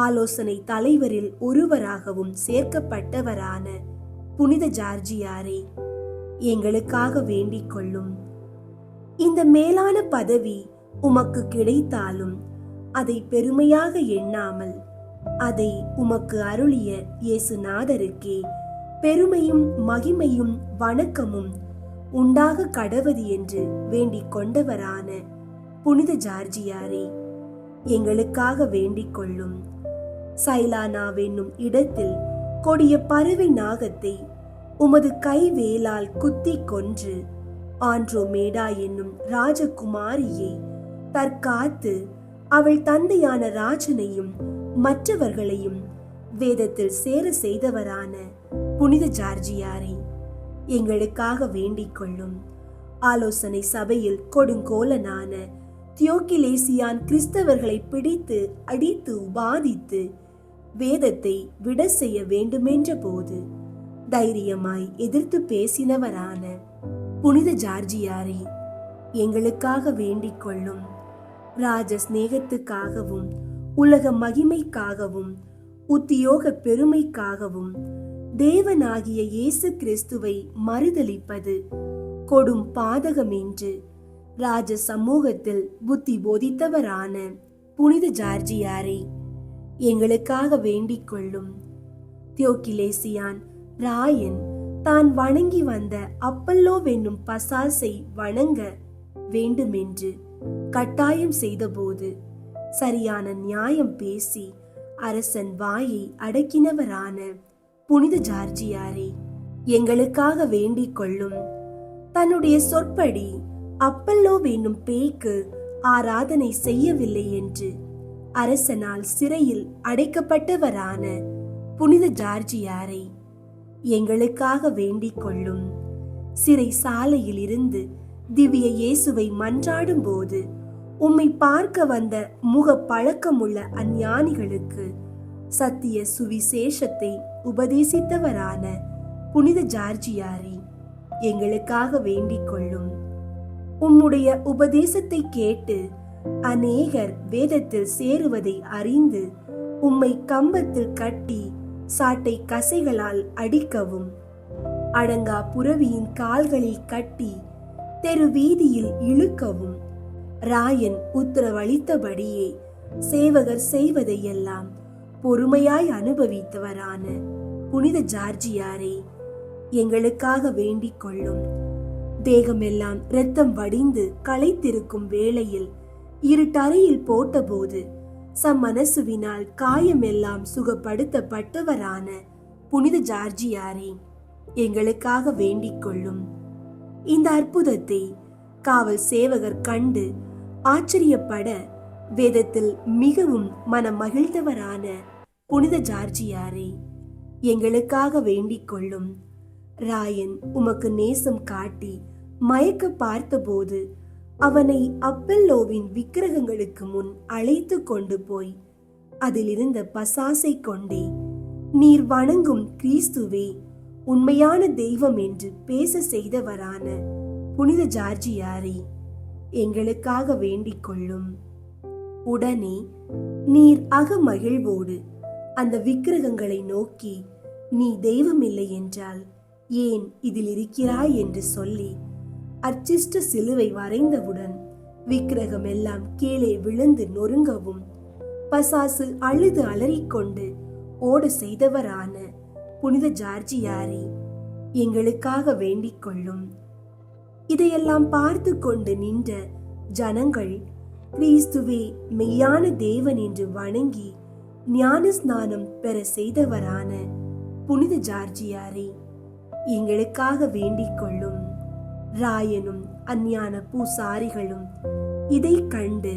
ஆலோசனை தலைவரில் ஒருவராகவும் சேர்க்கப்பட்டவரான புனித ஜார்ஜியாரே, எங்களுக்காக வேண்டிக் கொள்ளும். இந்த மேலான பதவி உமக்கு கிடைத்தாலும் அதை பெருமையாக எண்ணாமல் அதை உமக்கு அருளிய இயேசுநாதருக்கே பெருமையும் மகிமையும் வணக்கமும் உண்டாக கடவது என்று வேண்டிக் கொண்டவரான புனித ஜார்ஜியாரே, எங்களுக்காக வேண்டிக் கொள்ளும். சைலானாவென்னும் இடத்தில் கொடிய பறவை நாகத்தை உமது கைவேலால் குத்தி கொன்று ஆண்ட்ரோமேடா என்னும் ராஜகுமாரியை தற்காத்து அவள் தந்தையான ராஜனையும் மற்றவர்களையும் வேதத்தில் சேர செய்தவரான புனித ஜார்ஜியாரே, எங்களுக்காக வேண்டிக் கொள்ளும். ஆலோசனை சபையில் கொடுங்கோலனான தியோக்கிலேசியான் கிறிஸ்தவர்களை பிடித்து அடித்து உபாதித்து வேதத்தை விட செய்ய வேண்டுமென்ற போது தைரியமாய் எதிர்த்து பேசினவரான புனித ஜார்ஜியாரே, எங்களுக்காக வேண்டிக் கொள்ளும். ராஜ சிநேகத்துக்காகவும் உலக மகிமைக்காகவும் உத்தியோக பெருமைக்காகவும் தேவனாகிய இயேசு கிறிஸ்துவை மறுதலிப்பது கொடும் பாதகம் என்று ராஜ சமூகத்தில் புத்தி போதித்தவரான புனித ஜார்ஜியாரே, எங்களுக்காக வேண்டிக் கொள்ளும். தியோக்கிலேசியான் ராயன் தான் வணங்கி வந்த அப்பல்லோவென்னும் பசாசை வணங்க வேண்டுமென்று கட்டாயம் செய்தபோது சரியான நியாயம் பேசி அரசன் வாயை அடக்கினவரான புனித ஜார்ஜியாரே, எங்களுக்காக வேண்டிக் கொள்ளும். தன்னுடைய சொற்படி அப்பல்லோவென்னும் பேய்க்கு ஆராதனை செய்யவில்லை என்று அரசனால் சிறையில் அடைக்கப்பட்டவரான புனித ஜார்ஜியாரை, எங்களுக்காக வேண்டிக் கொள்ளும். சிறை சாலையில் இருந்து திவ்ய இயேசுவை மன்றாடும் போது உம்மை பார்க்க வந்த முக பழக்கமுள்ள அஞ்ஞானிகளுக்கு சத்திய சுவிசேஷத்தை உபதேசித்தவரான புனித ஜார்ஜியாரே, எங்களுக்காக வேண்டிக் கொள்ளும். உம்முடைய உபதேசத்தை கேட்டு அநேகர் வேதத்தில் சேருவதை அறிந்து உம்மை கம்பத்தில் கட்டி சாட்டை கசைகளால் அடிக்கவும், அடங்கா புரவியின் கால்களில் கட்டி தெரு வீதியில் இழுக்கவும், ராயன் உத்தரவளித்தபடியே சேவகர் செய்வதையெல்லாம் பொறுமையாய் அனுபவித்தவரான புனித ஜார்ஜியாரே, எங்களுக்காக வேண்டிக் கொள்ளும். தேகமெல்லாம் இரத்தம் வடிந்து களைத்திருக்கும் வேளையில் இருட்டறையில் போட்டபோது சம்மனசுவினால் காயமெல்லாம் சுகப்படுத்தப்பட்டவரான புனித ஜார்ஜியாரே, எங்களுக்காக வேண்டிக் கொள்ளும். இந்த அற்புதத்தை காவல் சேவகர் கண்டு ஆச்சரியப்பட வேதத்தில் மிகவும் மனம் மகிழ்ந்தவரான புனித ஜார்ஜியாரே, எங்களுக்காக வேண்டிக் கொள்ளும். ராயன் உமக்கு நேசம் காட்டி மயக்க பார்த்தபோது அவனை அப்பல்லோவின் விக்கிரகங்களுக்கு முன் அழைத்து கொண்டு போய் அதிலிருந்த பசாசை கொண்டே, நீர் வணங்கும் கிறிஸ்துவே உண்மையான தெய்வம் என்று பேச செய்தவரான புனித ஜார்ஜியாரே, எங்களுக்காக வேண்டிக் கொள்ளும். உடனே நீர் அகமகிழ்வோடு அந்த விக்கிரகங்களை நோக்கி, நீ தெய்வமில்லை என்றால் ஏன் இதில் இருக்கிறாய் என்று சொல்லி அர்ச்சிஷ்ட சிலுவை வரைந்தவுடன் விக்கிரகம் எல்லாம் கீழே விழுந்து நொறுங்கவும் பசாசு அழுது அலறிக்கொண்டு ஓட செய்தவரான புனித ஜார்ஜியாரே, எங்களுக்காக வேண்டிக் கொள்ளும். இதையெல்லாம் பார்த்து கொண்டு நின்ற ஜனங்கள் கிறிஸ்துவே மெய்யான தேவன் என்று வணங்கி ஞான ஸ்நானம் பெற செய்தவரான புனித ஜார்ஜியாரே, எங்களுக்காக வேண்டிக் கொள்ளும். ராயனும் அஞ்ஞான பூசாரிகளும் இதை கண்டு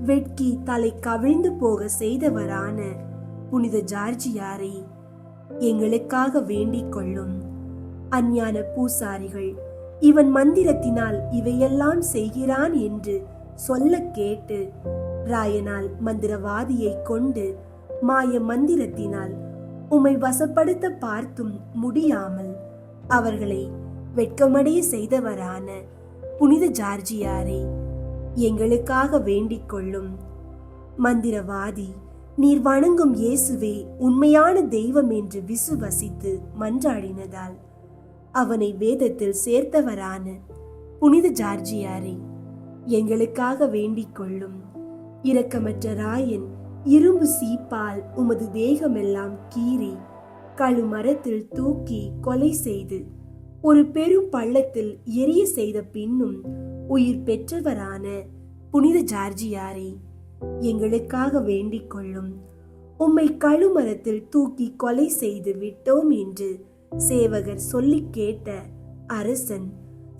வெட்கி தலை கவிழ்ந்து போக செய்தவரான புனித ஜார்ஜியாரே, எங்களுக்காக வேண்டிக் கொள்ளும். அஞ்ஞான பூசாரிகள் இவன் மந்திரத்தினால் இவையெல்லாம் செய்கிறான் என்று சொல்ல கேட்டு ராயனால் மந்திரவாதியை கொண்டு மாய மந்திரத்தினால் உம்மை வசப்படுத்த பார்த்தும் முடியாமல் அவர்களை வெட்கமடைய செய்தவரான புனித ஜார்ஜியாரே, எங்களுக்காக வேண்டிக் கொள்ளும். மந்திரவாதி நீர் வணங்கும் இயேசுவே உண்மையான தெய்வம் என்று விசுவசித்து மன்றாடினதால் அவனை வேதத்தில் சேர்த்தவரான புனித ஜார்ஜியாரே, எங்களுக்காக வேண்டிக் கொள்ளும். இரக்கமற்ற ராயன் இரும்பு சீப்பால் உமது தேகமெல்லாம் கீறி கழுமரத்தில் தூக்கி கொலை செய்து ஒரு பெரும் பள்ளத்தில் எரிய செய்த பின்னும் உயிர் பெற்றவரான புனித ஜார்ஜியாரே, எங்களுக்காக வேண்டிக் கொள்ளும். உம்மை கழுமரத்தில் தூக்கி கொலை செய்து விட்டோம் என்று சேவகர் சொல்லி கேட்ட அரசன்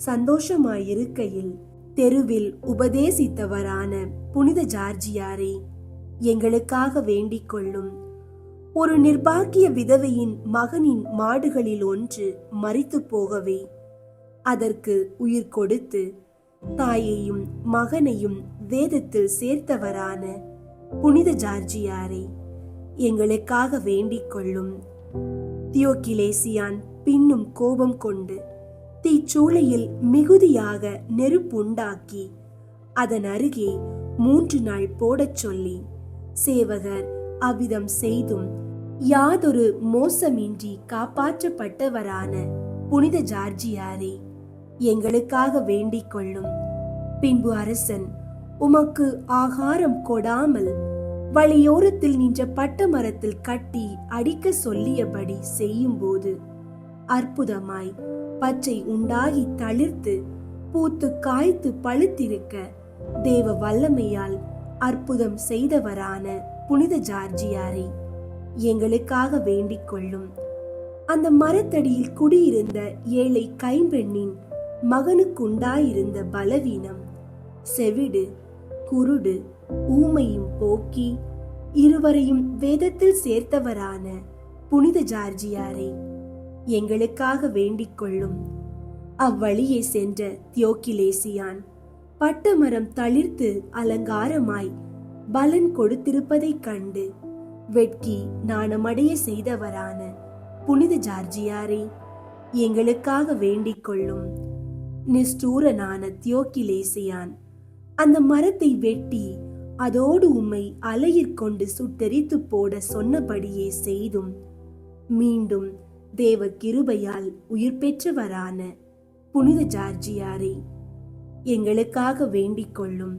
சந்தோஷமாயிருக்கையில் தெருவில் உபதேசித்தவரான புனித ஜார்ஜியாரே, எங்களுக்காக வேண்டிக் கொள்ளும். ஒரு நிர்பாக்கிய விதவையின் மகனின் மாடுகளில் ஒன்று மரித்து போகவே அதற்கு உயிர் கொடுத்து தாயையும் மகனையும் வேதத்தில் சேர்த்தவரான புனித ஜார்ஜியாரே, எங்களுக்காக வேண்டிக் கொள்ளும். தியோக்கிலேசியான் பின்னும் கோபம் கொண்டு தீச்சூளையில் மிகுதியாக நெருப்புண்டாக்கி அதன் அருகே 3 நாள் போடச் சொல்லி சேவகர் அவ்விதம் செய்தும் யாதொரு மோசமின்றி காப்பாற்றப்பட்டவரான புனித ஜார்ஜியாரே, எங்களுக்காக வேண்டிக் கொள்ளும். பின்பு அரசன் உமக்கு ஆகாரம் கொடாமல் வழியோரத்தில் நின்ற பட்ட மரத்தில் கட்டி அடிக்க சொல்லியபடி செய்யும் போது அற்புதமாய் பச்சை உண்டாகி தளிர்த்து பூத்து காய்த்து பழுத்திருக்க தேவ வல்லமையால் அற்புதம் செய்தவரான புனித ஜார்ஜியாரே, எங்களுக்காக வேண்டிக் கொள்ளும். அந்த மரத்தடியில் குடியிருந்த ஏழை கைம்பெண்ணின் மகனுக்குண்டாயிருந்த பலவீனம், செவிடு, குருடு, ஊமையும் போக்கி இருவரையும் வேதத்தில் சேர்த்தவரான புனித ஜார்ஜியாரே, எங்களுக்காக வேண்டிக் கொள்ளும். அவ்வழியே சென்ற தியோக்கிலேசியான் பட்டமரம் தளிர்த்து அலங்காரமாய் பலன் கொடுத்திருப்பதைக் கண்டு வெட்கி நாணமடைய செய்தவரான புனித ஜார்ஜியாரே, எங்களுக்காக வேண்டிக் கொள்ளும். நிஷ்டூரனான தியோக்கிலேசியான் அந்த மரத்தை வெட்டி அதோடு உம்மை அலையிற்கொண்டு சுட்டெரித்து போட சொன்னபடியே செய்தும் மீண்டும் தேவ கிருபையால் உயிர் பெற்றவரான புனித ஜார்ஜியாரை எங்களுக்காக வேண்டிக் கொள்ளும்.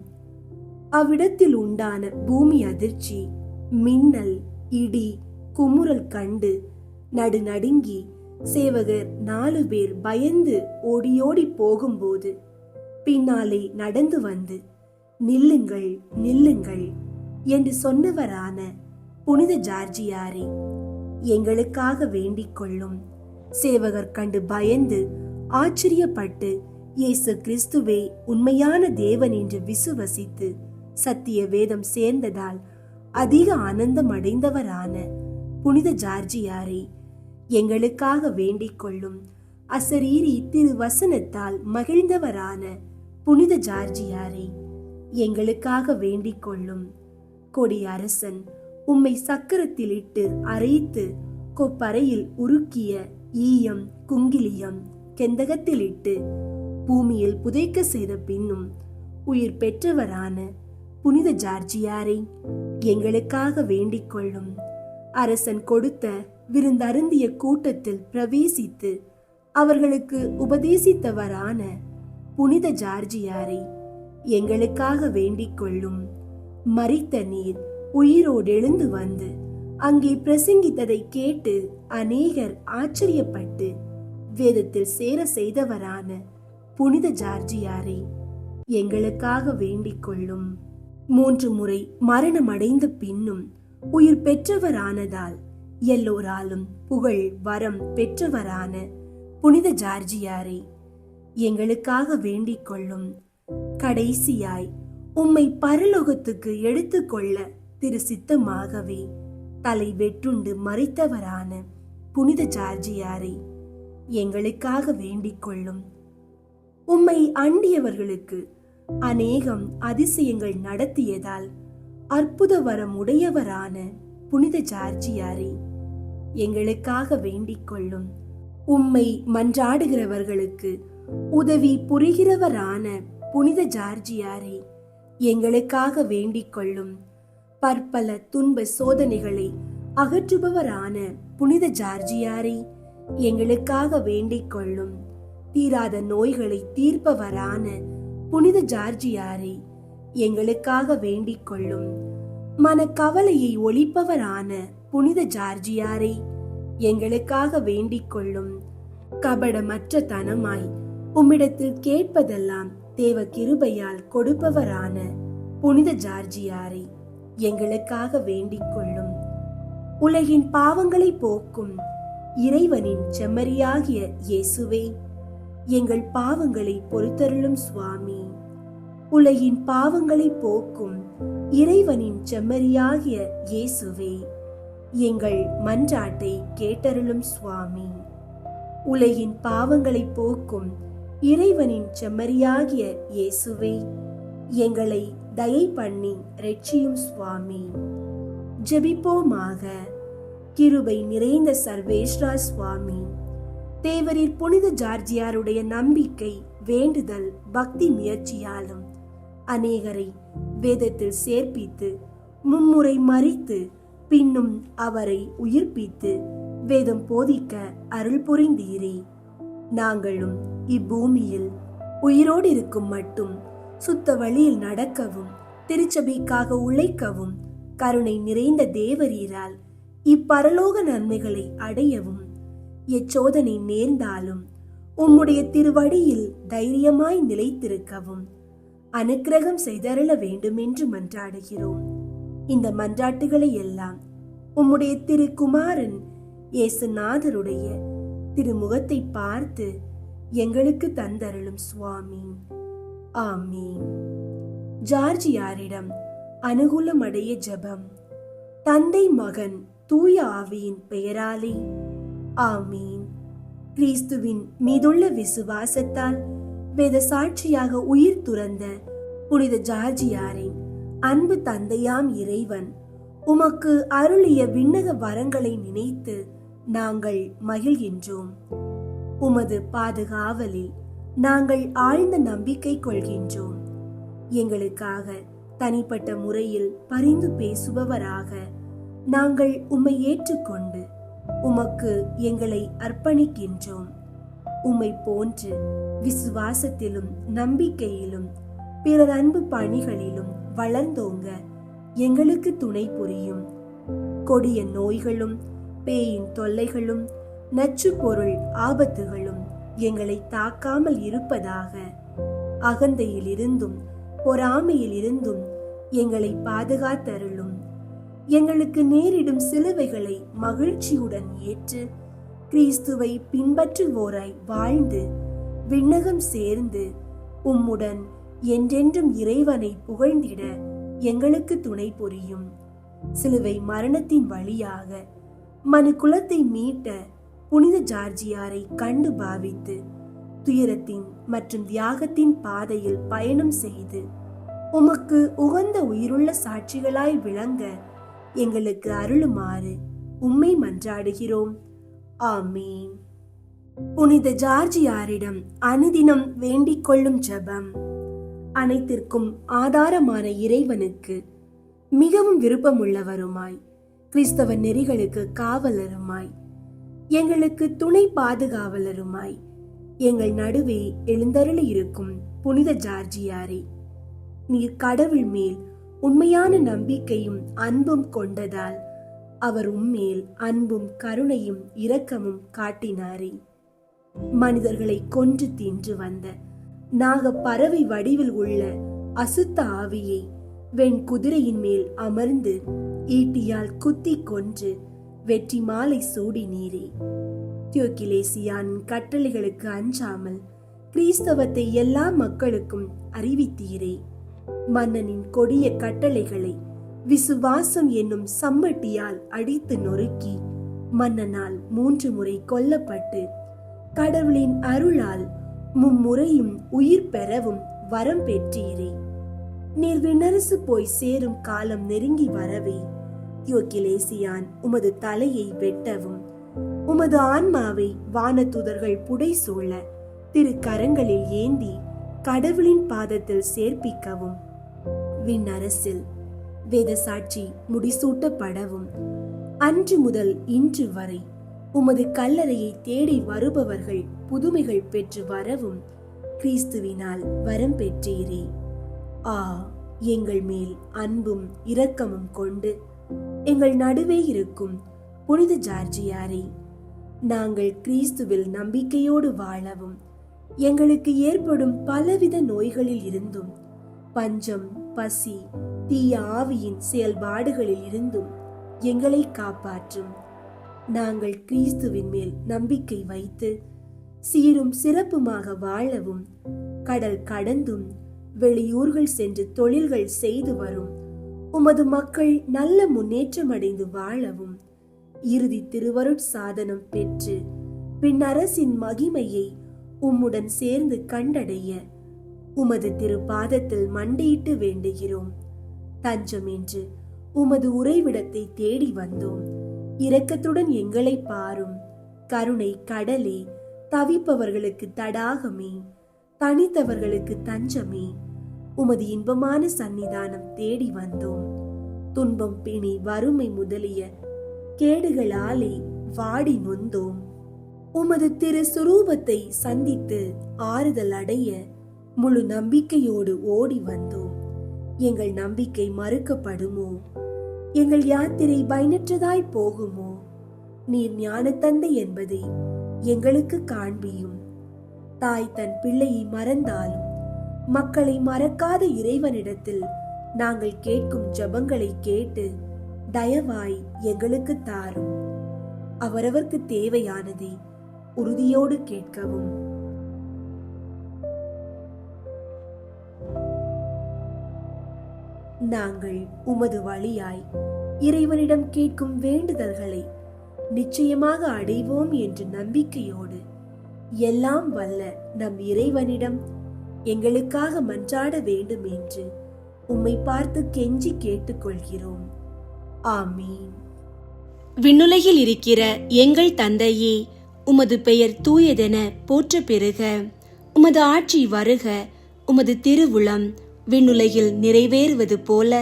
அவ்விடத்தில் உண்டான பூமி அதிர்ச்சி, மின்னல், இடி, குமுறல் கண்டு நடுநடுங்கி சேவகர் 4 பேர் பயந்து ஓடியோடி போகும்போது பின்னாலே நடந்து வந்து நில்லுங்கள் நில்லுங்கள் என்று சொன்னவரான புனித ஜார்ஜியாரை எங்களுக்காக வேண்டிக் கொள்ளும். சேவகர் கண்டு பயந்து ஆச்சரியப்பட்டு இயேசு கிறிஸ்துவே உண்மையான தேவன் என்று விசுவசித்து சத்திய வேதம் சேர்ந்ததால் அதிக ஆனந்தம் அடைந்தவரான புனித ஜார்ஜியாரை எங்களுக்காக வேண்டிக் கொள்ளும். அசரீரி திருவசனத்தால் மகிழ்ந்தவரான புனித ஜார்ஜியாரை எங்களுக்காக வேண்டிக் கொள்ளும். கொடி அரசன் உம்மை சக்கரத்தில் இட்டு அரைத்து கொப்பறையில் உருக்கிய ஈயம், குங்கிலியம், கெந்தகத்தில் இட்டு பூமியில் புதைக்க செய்த பின்னும் உயிர் பெற்றவரான புனித ஜார்ஜியாரை எங்களுக்காக வேண்டிக் கொள்ளும். அரசன் கொடுத்த விருந்தருந்திய கூட்டத்தில் பிரவேசித்து அவர்களுக்கு உபதேசித்தவரான புனித ஜார்ஜியாரை எங்களுக்காக வேண்டிக் கொள்ளும். மரித்த நீர் உயிரோடு எழுந்து வந்து அங்கே பிரசங்கித்ததை கேட்டு அநேகர் ஆச்சரியப்பட்டு வேதத்தில் சேர செய்தவரான புனித ஜார்ஜியாரை எங்களுக்காக வேண்டிக் கொள்ளும். 3 முறை மரணம் அடைந்த பின்னும் உயிர் பெற்றவரானதால் எல்லோராலும் புகழ் வரம் பெற்றவரான புனித ஜார்ஜியாரை எங்களுக்காக வேண்டிக் கொள்ளும். கடைசியாய் உம்மை பரலோகத்துக்கு எடுத்துக்கொள்ள திரு சித்தமாகவே தலை வெட்டுண்டு மறித்தவரான புனித ஜார்ஜியாரை எங்களுக்காக வேண்டிக் கொள்ளும். உம்மை அண்டியவர்களுக்கு அநேகம் அதிசயங்கள் நடத்தியதால் அற்புத வரம் உடையவரான புனித ஜார்ஜியாரை எங்களுக்காக வேண்டிக் கொள்ளும். உம்மை மன்றாடுகிறவர்களுக்கு உதவி புரிகிறவரான புனித ஜார்ஜியாரை எங்களுக்காக வேண்டிக் கொள்ளும். பற்பல துன்ப சோதனைகளை அகற்றுபவரான புனித ஜார்ஜியாரை எங்களுக்காக வேண்டிக் கொள்ளும். தீராத நோய்களை தீர்ப்பவரான புனித ஜார்ஜியாரை எங்களுக்காக வேண்டிக் கொள்ளும். மனக்கவலையை ஒழிப்பவரான புனித ஜார்ஜியாரை எங்களுக்காக வேண்டிக் கொள்ளும். கபடமற்ற தனமாய் உம்மிடத்தில் கேட்பதெல்லாம் தேவ கிருபையால் கொடுப்பவரான புனித ஜார்ஜியாரை எங்களுக்காக வேண்டிக் கொள்ளும். உலகின் பாவங்களை போக்கும் இறைவனின் செம்மறியாகிய இயேசுவே, எங்கள் பாவங்களை பொறுத்தருளும் சுவாமி. உலகின் பாவங்களை போக்கும் இறைவனின் செம்மறியாகிய இயேசுவே, எங்கள் மன்றாட்டை கேட்டருளும் சுவாமி. உலகின் பாவங்களை போக்கும் இறைவனின் செம்மறியாகிய இயேசுவே, எங்களை தயை பண்ணி ரட்சியும் சுவாமி. ஜெபிப்போமாக. கிருபை நிறைந்த சர்வேஸ்வரா சுவாமி, தேவரீர் புனித ஜார்ஜியாருடைய நம்பிக்கை, வேண்டுதல், பக்தி முயற்சியாலும் அநேகரை வேதத்தில் சேர்ப்பித்து மும்முறை மறித்து பின்னும் அவரை உயிர்ப்பித்து வேதம் போதிக்க அருள் புரிந்தீரே. நாங்களும் இப்பூமியில் உயிரோடு இருக்கும் மட்டும் சுத்த வழியில் நடக்கவும் திருச்சபைக்காக உழைக்கவும் கருணை நிறைந்த தேவரீரால் இப்பரலோக நன்மைகளை அடையவும் எச்சோதனை நேர்ந்தாலும் உம்முடைய திருவடியில் தைரியமாய் நிலைத்திருக்கவும் அனுக்கிரகம் செய்தருள வேண்டும் என்று மன்றாடுகிறோம். இந்த மன்றாட்டுகளை எல்லாம் உம்முடைய திருக்குமாரன் இயேசுநாதருடைய திருமுகத்தை பார்த்து எங்களுக்கு தந்தருளும் சுவாமி. ஆமீன். ஜார்ஜியாரிடம் அனுகூலமடைய ஜெபம். தந்தை, மகன், தூய ஆவியின் பெயராலே ஆமீன். கிறிஸ்துவின் மீதுள்ள விசுவாசத்தால் வேத சாட்சியாக உயிர் துறந்த புனித ஜார்ஜியாரின் அன்பு தந்தையாம் இறைவன் உமக்கு அருளிய விண்ணக வரங்களை நினைத்து நாங்கள் மகிழ்கின்றோம். உமது பாதுகாவலில் நாங்கள் ஆழ்ந்த நம்பிக்கை கொள்கின்றோம். எங்களுக்காக தனிப்பட்ட முறையில் பரிந்து பேசுபவராக நாங்கள் உம்மை ஏற்றுக்கொண்டு உமக்கு எங்களை அர்ப்பணிக்கின்றோம். உம்மை போன்று விசுவாசத்திலும் நம்பிக்கையிலும் பிறர் அன்பு பணிகளிலும் வளர்ந்தோங்க எங்களுக்கு துணை புரியும். கொடிய நோய்களும் பேயின் தொல்லைகளும் நச்சு பொருள் ஆபத்துகளும் எங்களை தாக்காமல் இருப்பதாக. அகந்தையிலிருந்தும் பொறாமையிலிருந்தும் எங்களை பாதுகாத்தருளும். எங்களுக்கு நேரிடும் சிலுவைகளை மகிழ்ச்சியுடன் ஏற்று கிறிஸ்துவை பின்பற்றுவோராய் வாழ்ந்து விண்ணகம் சேர்ந்து உம்முடன் என்றென்றும் இறைவனை புகழ்ந்திட எங்களுக்கு துணை புரியும். சிலுவை மரணத்தின் வழியாக மனு குலத்தை மீட்ட புனித ஜார்ஜியாரை கண்டு பாவித்து துயரத்தின் மற்றும் தியாகத்தின் பாதையில் பயணம் செய்து உமக்கு உகந்த உயிருள்ள சாட்சிகளாய் விளங்க எங்களுக்கு அருளுமாறு உம்மை மன்றாடுகிறோம். ஆமீன். புனித ஜார்ஜியாரிடம் அனுதினம் வேண்டிக் கொள்ளும் ஜெபம். அனைத்திற்கும் ஆதாரமான இறைவனுக்கு மிகவும் விருப்பமுள்ளவருமாய் கிறிஸ்தவ நெறிகளுக்கு காவலருமாய் எங்களுக்கு துணை பாதுகாவலருமாய் எங்கள் நடுவே எழுந்தருளி இருக்கும் புனித ஜார்ஜியாரே, நீர் கடவுள் மேல் உண்மையான நம்பிக்கையும் அன்பும் கொண்டதால் அவர் உம்மேல் அன்பும் கருணையும் இரக்கமும் காட்டினாரே. மனிதர்களை கொன்று தின்று வந்த நாக பறவை வடிவில் உள்ள அசுத்த ஆவியை வெண் குதிரையின் மேல் அமர்ந்து ஈட்டியால் குத்தி கொன்று வெற்றி மாலை சூடினீரே. தியோக்கிலேசியான் கட்டளைகளுக்கு அஞ்சாமல் கிறிஸ்தவத்தை எல்லா மக்களுக்கும் அறிவித்தீரே. மன்னனின் கொடிய கட்டளைகளை விசுவாசம் என்னும் சம்மட்டியால் அடித்து நொறுக்கி மன்னனால் 3 முறை கொல்லப்பட்டு கடவுளின் அருளால் மும்முறையும் உயிர் பெறவும் வரம் பெற்றீரே. நீர் விண்ணரசு போய் சேரும் காலம் நெருங்கி வரவே தியோக்கிலேசியான் உமது தலையை வெட்டவும் உமது ஆன்மாவை வானதூதர்கள் புடை சூழ திருக்கரங்களில் ஏந்தி கடவுளின் பாதத்தில் சேர்ப்பிக்கவும் விண்ணரசில் வேத சாட்சி முடிசூட்டப்படவும் அன்று முதல் இன்று வரை உமது கல்லறையை தேடி வருபவர்கள் புதுமைகள் பெற்று வரவும் கிறிஸ்துவினால் வரம் பெற்றீரே. ஆ, எங்கள் மேல் அன்பும் இரக்கமும் கொண்டு எங்கள் நடுவே இருக்கும் புனித ஜார்ஜியாரே, நாங்கள் கிறிஸ்துவில் நம்பிக்கையோடு வாழவும் எங்களுக்கு ஏற்படும் பலவித நோய்களில் இருந்தும் பஞ்சம், பசி, தீய ஆவியின் செயல்பாடுகளில் இருந்தும் எங்களை காப்பாற்றும். நாங்கள் கிறிஸ்துவின் மேல் நம்பிக்கை வைத்து சீரும் சிறப்புமாக வாழவும் கடல் கடந்தும் வெளியூர்கள் சென்று தொழில்கள் செய்து வரும் உமது மக்கள் நல்ல முன்னேற்றம் அடைந்து வாழவும் இறுதி திருவருட் சாதனம் பெற்று பின்னரசின் மகிமையை உம்முடன் சேர்ந்து கண்டடைய உமது திருப்பாதத்தில் மண்டியிட்டு வேண்டுகிறோம். தஞ்சம் என்று உமது உறைவிடத்தை தேடி வந்தோம். இரக்கத்துடன் எங்களை பாரும். கருணை கடலே, தவிப்பவர்களுக்கு தடாகமே, தனித்தவர்களுக்கு தஞ்சமே, உமது இன்பமான சன்னிதானம் தேடி வந்தோம். துன்பம், பிணி, வறுமை முதலிய கேடுகளாலே வாடி நொந்தோம். உமது திரு சுரூபத்தை சந்தித்து ஆறுதல் அடைய முழு நம்பிக்கையோடு ஓடி வந்தோம். எங்கள் நம்பிக்கை மறுக்கப்படுமோ? எங்கள் யாத்திரை பயனற்றதாய் போகுமோ? நீர் ஞானத்தந்தை என்பதை எங்களுக்கு காண்பியும். தாய் தன் பிள்ளையை மறந்தாலும் மக்களை மறக்காத இறைவனிடத்தில் நாங்கள் கேட்கும் ஜெபங்களை கேட்டு தயவாய் எங்களுக்கு தாரும். அவரவர்க்கு தேவையானதை உறுதியோடு கேட்கவும். நாங்கள் உமது வழியாய் இறைவனிடம் கேட்கும் வேண்டுதல்களை நிச்சயமாக அடைவோம் என்ற நம்பிக்கையோடு எல்லாம் வல்ல நம் இறைவனிடம் எங்களுக்காக மன்றாட வேண்டும் என்று உம்மை பார்த்து கெஞ்சி கேட்டுக்கொள்கிறோம். ஆமீன். விண்ணுலகில் இருக்கிற எங்கள் தந்தையே, உமது பெயர் தூயதென போற்ற பெறுக. உமது ஆட்சி வருக. உமது திருவுளம் விண்ணுலகில் நிறைவேறுவது போல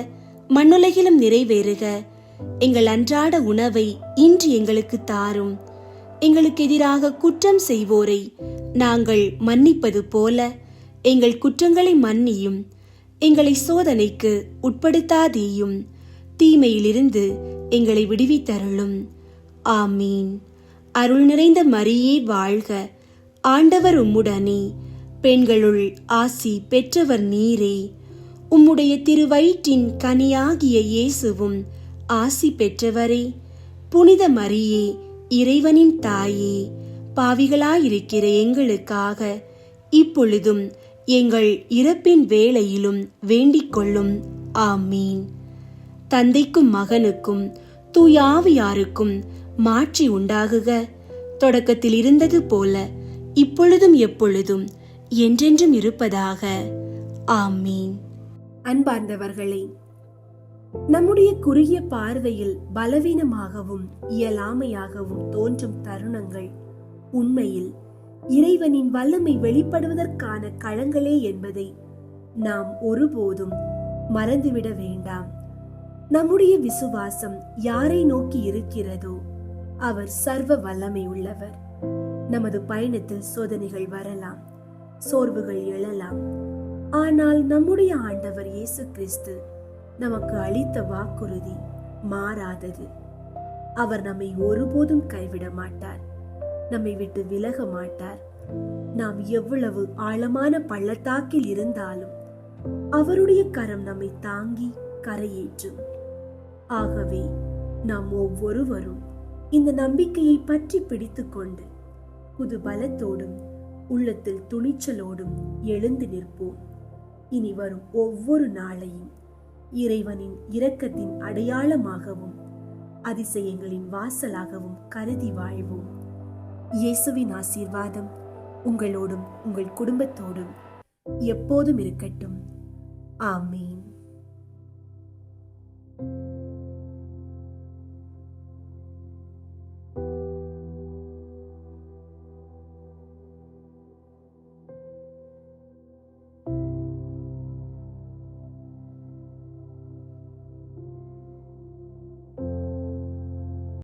மண்ணுலகிலும் நிறைவேறுக. எங்கள் அன்றாட உணவை இன்று எங்களுக்கு தாரும். எங்களுக்கு எதிராக குற்றம் செய்வோரை நாங்கள் மன்னிப்பது போல எங்கள் குற்றங்களை மன்னியும். எங்களை சோதனைக்கு உட்படுத்தாதேயும், தீமையிலிருந்து எங்களை விடுவித்தருளும். ஆமீன். அருள் நிறைந்த மரியே வாழ்க. ஆண்டவர் உம்முடனே, பெண்களுள் ஆசி பெற்றவர் நீரே. உம்முடைய திருவயிற்றின் கனியாகிய இயேசுவும் ஆசி பெற்றவரே. புனித மரியே, இறைவனின் தாயே, பாவிகளாயிருக்கிற எங்களுக்காக இப்பொழுதும் எங்கள் இறப்பின் வேளையிலும் வேண்டிக் கொள்ளும். ஆமீன். தந்தைக்கும் மகனுக்கும் தூய ஆவியாருக்கும் மாட்சி உண்டாகுக. தொடக்கத்தில் இருந்தது போல இப்பொழுதும் எப்பொழுதும் என்றென்றும் இருப்பதாக. ஆமீன். அன்பார்ந்தவர்களே, நம்முடைய குறுகிய பார்வையில் பலவீனமாகவும் இயலாமையாகவும் தோன்றும் தருணங்கள் உண்மையில் இறைவனின் வல்லமை வெளிப்படுவதற்கான களங்களே என்பதை நாம் ஒருபோதும் மறந்துவிட வேண்டாம். நம்முடைய விசுவாசம் யாரை நோக்கி இருக்கிறதோ அவர் சர்வ வல்லமை உள்ளவர். நமது பயணத்தில் சோதனைகள் வரலாம், சோர்வுகள் எழலாம். ஆனால் நம்முடைய ஆண்டவர் இயேசு கிறிஸ்து நமக்கு அளித்த வாக்குறுதி மாறாதது. அவர் நம்மை ஒருபோதும் கைவிட மாட்டார், நம்மை விட்டு விலக மாட்டார். நாம் எவ்வளவு ஆழமான பள்ளத்தாக்கில் இருந்தாலும் அவருடைய கரம் நம்மை தாங்கி கரையேற்றும். ஆகவே நாம் ஒவ்வொருவரும் இந்த நம்பிக்கையை பற்றி பிடித்துக் கொண்டு புது பலத்தோடும் உள்ளத்தில் துணிச்சலோடும் எழுந்து நிற்போம். இனி வரும் ஒவ்வொரு நாளையும் இறைவனின் இரக்கத்தின் அடையாளமாகவும் அதிசயங்களின் வாசலாகவும் கருதி வாழ்வோம். இயேசுவின் ஆசீர்வாதம் உங்களோடும் உங்கள் குடும்பத்தோடும் எப்போதும் இருக்கட்டும். ஆமீன்.